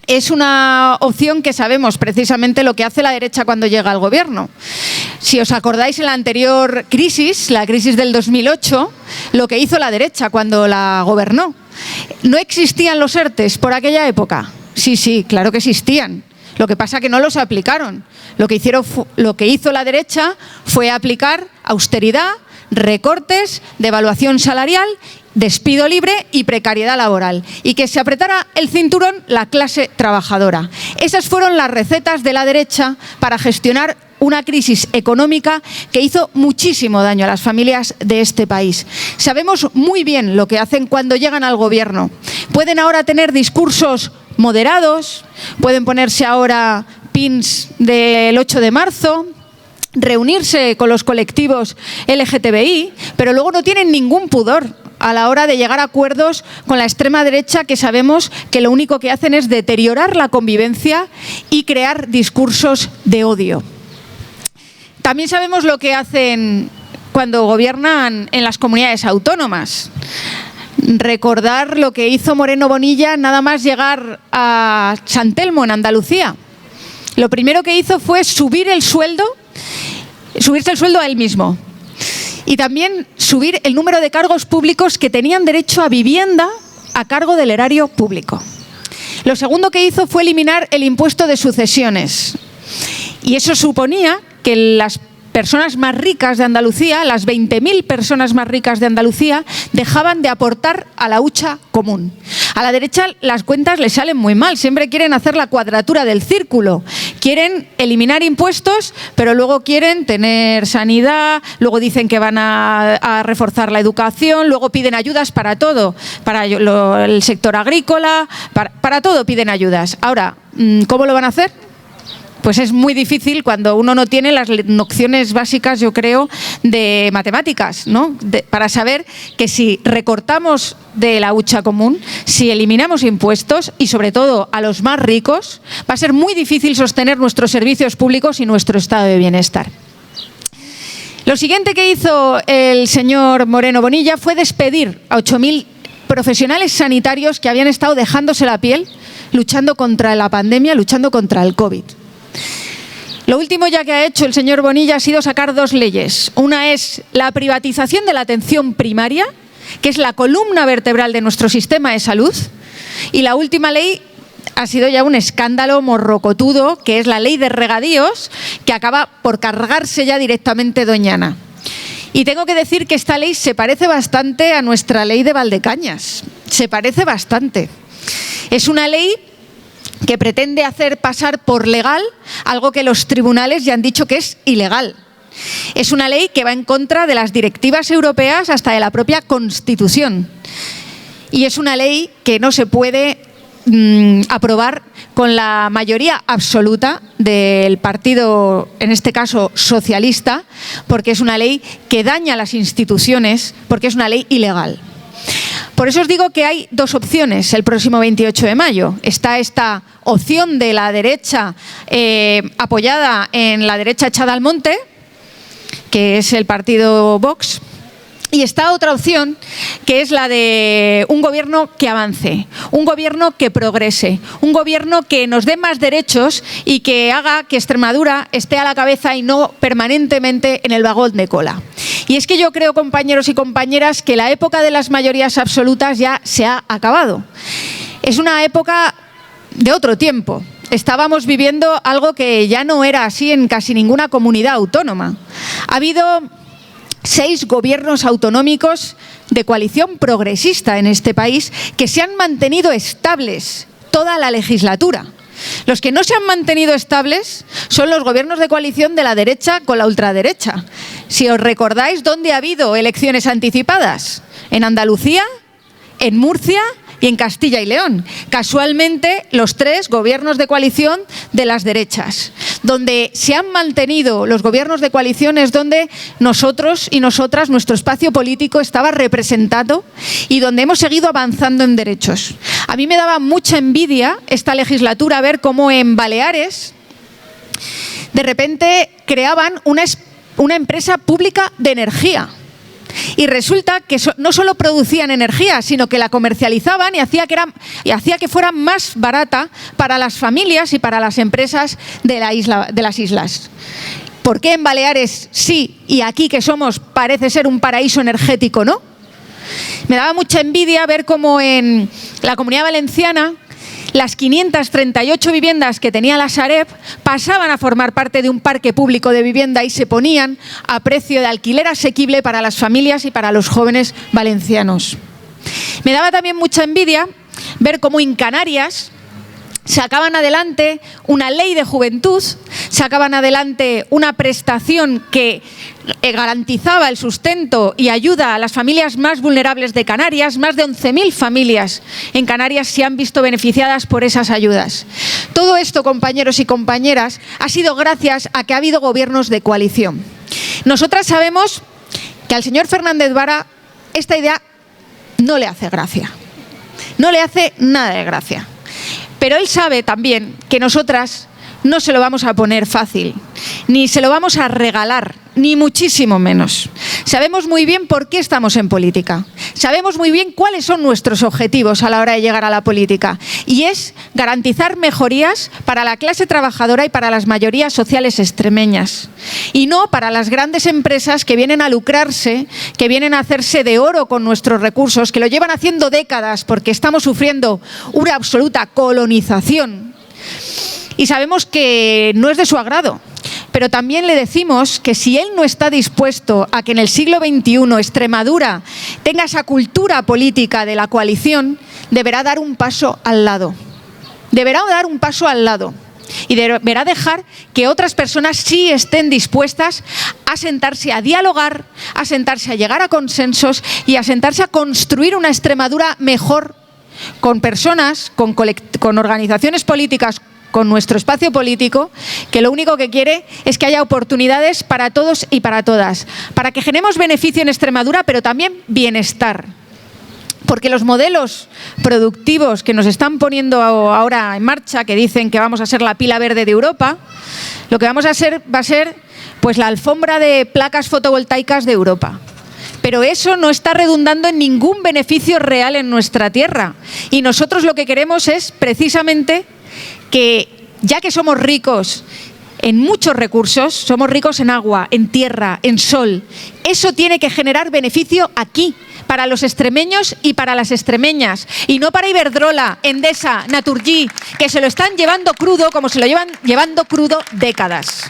Es una opción que sabemos precisamente lo que hace la derecha cuando llega al gobierno. Si os acordáis, en la anterior crisis, la crisis del 2008, lo que hizo la derecha cuando la gobernó. ¿No existían los ERTEs por aquella época? Sí, claro que existían. Lo que pasa es que no los aplicaron. Lo que hizo la derecha fue aplicar austeridad, recortes, devaluación salarial, despido libre y precariedad laboral, y que se apretara el cinturón la clase trabajadora. Esas fueron las recetas de la derecha para gestionar una crisis económica que hizo muchísimo daño a las familias de este país. Sabemos muy bien lo que hacen cuando llegan al gobierno. Pueden ahora tener discursos moderados, pueden ponerse ahora pins del 8 de marzo, reunirse con los colectivos LGTBI, pero luego no tienen ningún pudor a la hora de llegar a acuerdos con la extrema derecha, que sabemos que lo único que hacen es deteriorar la convivencia y crear discursos de odio. También sabemos lo que hacen cuando gobiernan en las comunidades autónomas. Recordar lo que hizo Moreno Bonilla nada más llegar a San Telmo, en Andalucía. Lo primero que hizo fue subirse el sueldo a él mismo. Y también subir el número de cargos públicos que tenían derecho a vivienda a cargo del erario público. Lo segundo que hizo fue eliminar el impuesto de sucesiones. Y eso suponía que las personas más ricas de Andalucía, las 20.000 personas más ricas de Andalucía, dejaban de aportar a la hucha común. A la derecha las cuentas les salen muy mal, siempre quieren hacer la cuadratura del círculo. Quieren eliminar impuestos, pero luego quieren tener sanidad, luego dicen que van a reforzar la educación, luego piden ayudas para todo, para el sector agrícola, para todo piden ayudas. Ahora, ¿cómo lo van a hacer? pues es muy difícil cuando uno no tiene las nociones básicas, yo creo, de matemáticas, ¿no? Para saber que si recortamos de la hucha común, si eliminamos impuestos y sobre todo a los más ricos, va a ser muy difícil sostener nuestros servicios públicos y nuestro estado de bienestar. Lo siguiente que hizo el señor Moreno Bonilla fue despedir a 8.000 profesionales sanitarios que habían estado dejándose la piel luchando contra la pandemia, luchando contra el COVID. Lo último ya que ha hecho el señor Bonilla ha sido sacar 2 leyes. Una es la privatización de la atención primaria, que es la columna vertebral de nuestro sistema de salud, y la última ley ha sido ya un escándalo morrocotudo, que es la ley de regadíos, que acaba por cargarse ya directamente Doñana. Y tengo que decir que esta ley se parece bastante a nuestra ley de Valdecañas. Se parece bastante. Es una ley que pretende hacer pasar por legal algo que los tribunales ya han dicho que es ilegal. Es una ley que va en contra de las directivas europeas hasta de la propia Constitución. Y es una ley que no se puede aprobar con la mayoría absoluta del partido, en este caso socialista, porque es una ley que daña las instituciones, porque es una ley ilegal. Por eso os digo que hay 2 opciones el próximo 28 de mayo. Está esta opción de la derecha apoyada en la derecha echada al monte, que es el partido Vox, y está otra opción, que es la de un gobierno que avance, un gobierno que progrese, un gobierno que nos dé más derechos y que haga que Extremadura esté a la cabeza y no permanentemente en el vagón de cola. Y es que yo creo, compañeros y compañeras, que la época de las mayorías absolutas ya se ha acabado. Es una época de otro tiempo. Estábamos viviendo algo que ya no era así en casi ninguna comunidad autónoma. Ha habido 6 gobiernos autonómicos de coalición progresista en este país que se han mantenido estables toda la legislatura. Los que no se han mantenido estables son los gobiernos de coalición de la derecha con la ultraderecha. Si os recordáis, ¿dónde ha habido elecciones anticipadas? En Andalucía, en Murcia y en Castilla y León. Casualmente, los 3 gobiernos de coalición de las derechas. Donde se han mantenido los gobiernos de coalición es donde nosotros y nosotras, nuestro espacio político estaba representado y donde hemos seguido avanzando en derechos. A mí me daba mucha envidia esta legislatura ver cómo en Baleares de repente creaban una empresa pública de energía. Y resulta que no solo producían energía, sino que la comercializaban y hacía que fuera más barata para las familias y para las empresas de las islas. ¿Por qué en Baleares sí y aquí, que somos, parece ser un paraíso energético, no? Me daba mucha envidia ver cómo en la Comunidad Valenciana las 538 viviendas que tenía la Sareb pasaban a formar parte de un parque público de vivienda y se ponían a precio de alquiler asequible para las familias y para los jóvenes valencianos. Me daba también mucha envidia ver cómo en Canarias sacaban adelante una ley de juventud, sacaban adelante una prestación que garantizaba el sustento y ayuda a las familias más vulnerables de Canarias. Más de 11.000 familias en Canarias se han visto beneficiadas por esas ayudas. Todo esto, compañeros y compañeras, ha sido gracias a que ha habido gobiernos de coalición. Nosotras sabemos que al señor Fernández Vara esta idea no le hace gracia. No le hace nada de gracia. Pero él sabe también que nosotras no se lo vamos a poner fácil, ni se lo vamos a regalar, ni muchísimo menos. Sabemos muy bien por qué estamos en política. Sabemos muy bien cuáles son nuestros objetivos a la hora de llegar a la política. Y es garantizar mejorías para la clase trabajadora y para las mayorías sociales extremeñas. Y no para las grandes empresas que vienen a lucrarse, que vienen a hacerse de oro con nuestros recursos, que lo llevan haciendo décadas porque estamos sufriendo una absoluta colonización. Y sabemos que no es de su agrado. Pero también le decimos que si él no está dispuesto a que en el siglo XXI Extremadura tenga esa cultura política de la coalición, deberá dar un paso al lado. Deberá dar un paso al lado. Y deberá dejar que otras personas sí estén dispuestas a sentarse a dialogar, a sentarse a llegar a consensos y a sentarse a construir una Extremadura mejor con personas, con organizaciones políticas, con nuestro espacio político, que lo único que quiere es que haya oportunidades para todos y para todas, para que generemos beneficio en Extremadura, pero también bienestar. Porque los modelos productivos que nos están poniendo ahora en marcha, que dicen que vamos a ser la pila verde de Europa, lo que vamos a hacer va a ser pues la alfombra de placas fotovoltaicas de Europa. Pero eso no está redundando en ningún beneficio real en nuestra tierra. Y nosotros lo que queremos es precisamente que, ya que somos ricos en muchos recursos, somos ricos en agua, en tierra, en sol, eso tiene que generar beneficio aquí, para los extremeños y para las extremeñas, y no para Iberdrola, Endesa, Naturgy, que se lo están llevando crudo como se lo llevan llevando crudo décadas.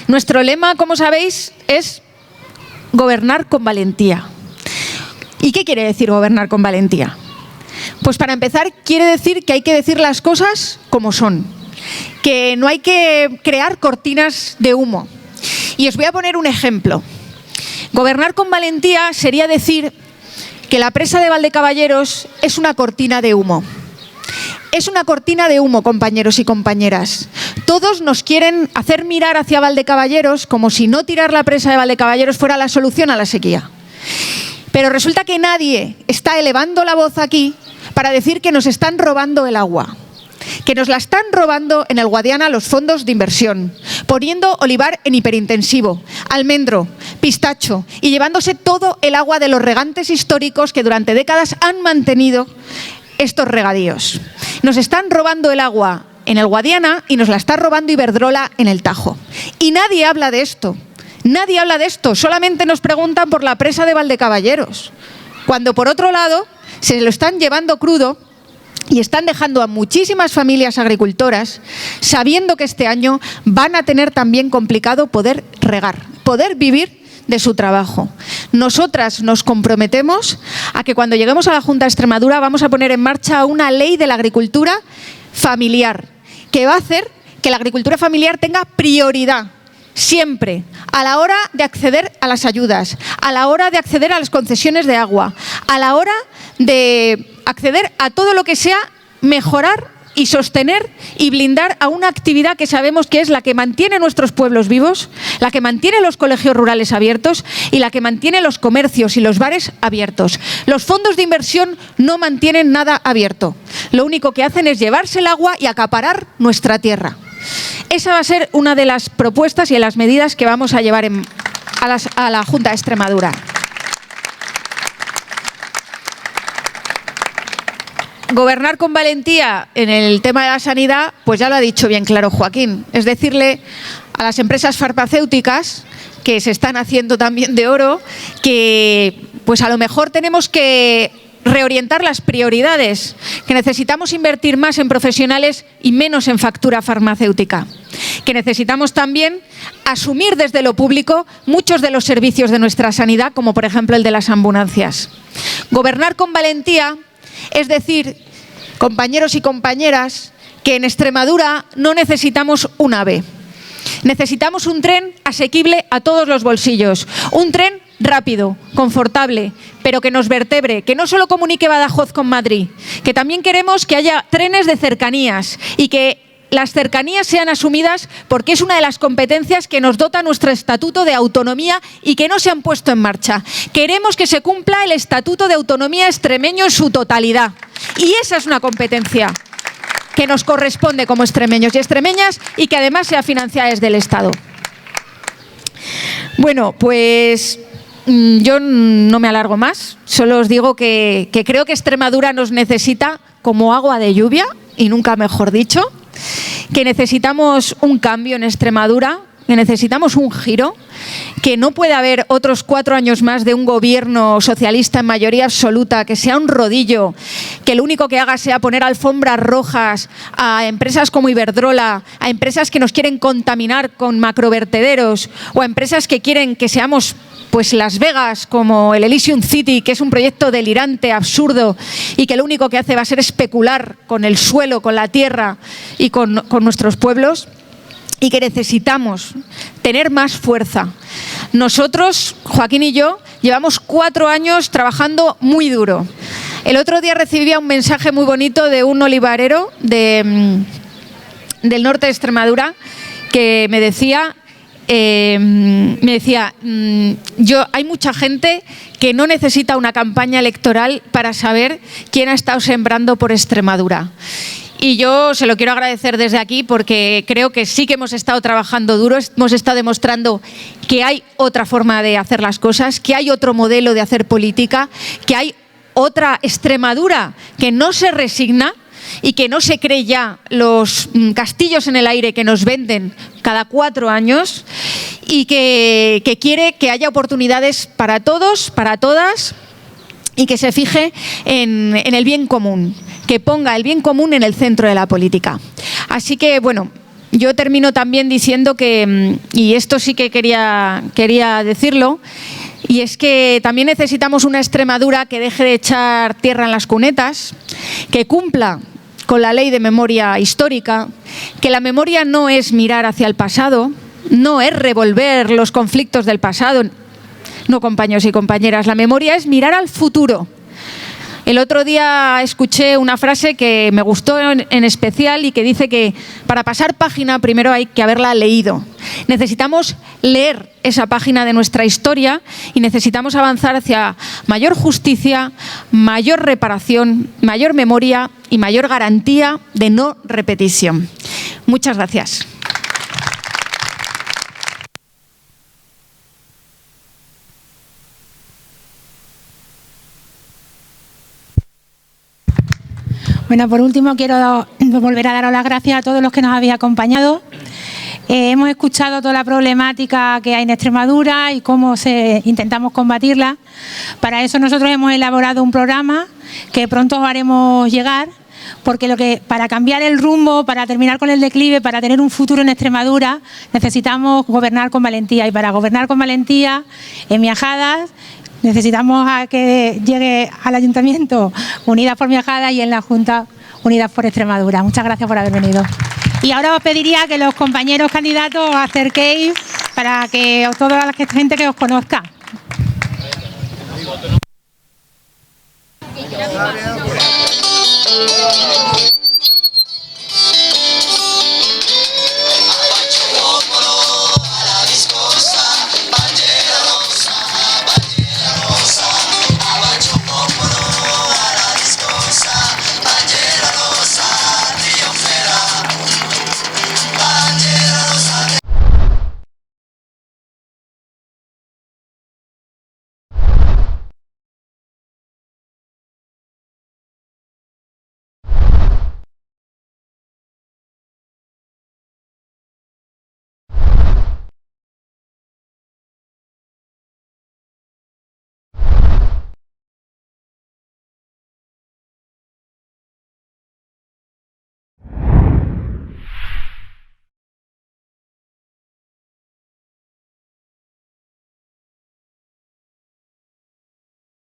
Nuestro lema, como sabéis, es gobernar con valentía. ¿Y qué quiere decir gobernar con valentía? Pues para empezar, quiere decir que hay que decir las cosas como son, que no hay que crear cortinas de humo. Y os voy a poner un ejemplo. Gobernar con valentía sería decir que la presa de Valdecaballeros es una cortina de humo. Es una cortina de humo, compañeros y compañeras. Todos nos quieren hacer mirar hacia Valdecaballeros como si no tirar la presa de Valdecaballeros fuera la solución a la sequía. Pero resulta que nadie está elevando la voz aquí para decir que nos están robando el agua, que nos la están robando en el Guadiana los fondos de inversión, poniendo olivar en hiperintensivo, almendro, pistacho y llevándose todo el agua de los regantes históricos que durante décadas han mantenido estos regadíos. Nos están robando el agua en el Guadiana y nos la está robando Iberdrola en el Tajo. Y nadie habla de esto. Nadie habla de esto. Solamente nos preguntan por la presa de Valdecaballeros. Cuando por otro lado se lo están llevando crudo y están dejando a muchísimas familias agricultoras sabiendo que este año van a tener también complicado poder regar, poder vivir de su trabajo. Nosotras nos comprometemos a que cuando lleguemos a la Junta de Extremadura vamos a poner en marcha una ley de la agricultura familiar que va a hacer que la agricultura familiar tenga prioridad siempre a la hora de acceder a las ayudas, a la hora de acceder a las concesiones de agua, a la hora de acceder a todo lo que sea mejorar y sostener y blindar a una actividad que sabemos que es la que mantiene nuestros pueblos vivos, la que mantiene los colegios rurales abiertos y la que mantiene los comercios y los bares abiertos. Los fondos de inversión no mantienen nada abierto. Lo único que hacen es llevarse el agua y acaparar nuestra tierra. Esa va a ser una de las propuestas y de las medidas que vamos a llevar a la Junta de Extremadura. Gobernar con valentía en el tema de la sanidad, pues ya lo ha dicho bien claro Joaquín. Es decirle a las empresas farmacéuticas que se están haciendo también de oro que pues a lo mejor tenemos que reorientar las prioridades, que necesitamos invertir más en profesionales y menos en factura farmacéutica, que necesitamos también asumir desde lo público muchos de los servicios de nuestra sanidad, como por ejemplo el de las ambulancias. Gobernar con valentía es decir, compañeros y compañeras, que en Extremadura no necesitamos un AVE. Necesitamos un tren asequible a todos los bolsillos, un tren rápido, confortable, pero que nos vertebre, que no solo comunique Badajoz con Madrid, que también queremos que haya trenes de cercanías y que las cercanías sean asumidas porque es una de las competencias que nos dota nuestro Estatuto de Autonomía y que no se han puesto en marcha. Queremos que se cumpla el Estatuto de Autonomía extremeño en su totalidad. Y esa es una competencia que nos corresponde como extremeños y extremeñas y que además sea financiada desde el Estado. Bueno, pues yo no me alargo más. Solo os digo que creo que Extremadura nos necesita como agua de lluvia, y nunca mejor dicho, que necesitamos un cambio en Extremadura, que necesitamos un giro, que no puede haber otros 4 años más de un gobierno socialista en mayoría absoluta, que sea un rodillo, que lo único que haga sea poner alfombras rojas a empresas como Iberdrola, a empresas que nos quieren contaminar con macrovertederos o a empresas que quieren que seamos pues Las Vegas, como el Elysium City, que es un proyecto delirante, absurdo, y que lo único que hace va a ser especular con el suelo, con la tierra y con nuestros pueblos, y que necesitamos tener más fuerza. Nosotros, Joaquín y yo, llevamos 4 años trabajando muy duro. El otro día recibía un mensaje muy bonito de un olivarero de del norte de Extremadura que me decía, hay mucha gente que no necesita una campaña electoral para saber quién ha estado sembrando por Extremadura. Y yo se lo quiero agradecer desde aquí porque creo que sí que hemos estado trabajando duro, hemos estado demostrando que hay otra forma de hacer las cosas, que hay otro modelo de hacer política, que hay otra Extremadura que no se resigna y que no se cree ya los castillos en el aire que nos venden cada 4 años y que quiere que haya oportunidades para todos, para todas y que se fije en el bien común, que ponga el bien común en el centro de la política. Así que, bueno, yo termino también diciendo que, y esto sí que quería decirlo, y es que también necesitamos una Extremadura que deje de echar tierra en las cunetas, que cumpla con la ley de memoria histórica, que la memoria no es mirar hacia el pasado, no es revolver los conflictos del pasado. No, compañeros y compañeras, la memoria es mirar al futuro. El otro día escuché una frase que me gustó en especial y que dice que para pasar página primero hay que haberla leído. Necesitamos leer esa página de nuestra historia y necesitamos avanzar hacia mayor justicia, mayor reparación, mayor memoria y mayor garantía de no repetición. Muchas gracias. Bueno, por último quiero volver a daros las gracias a todos los que nos habéis acompañado. Hemos escuchado toda la problemática que hay en Extremadura y cómo intentamos combatirla. Para eso nosotros hemos elaborado un programa que pronto os haremos llegar, porque para cambiar el rumbo, para terminar con el declive, para tener un futuro en Extremadura, necesitamos gobernar con valentía. Y para gobernar con valentía, en Miajadas, necesitamos a que llegue al Ayuntamiento Unidas por Miajadas y en la Junta Unidas por Extremadura. Muchas gracias por haber venido. Y ahora os pediría que los compañeros candidatos os acerquéis para que toda la gente que os conozca.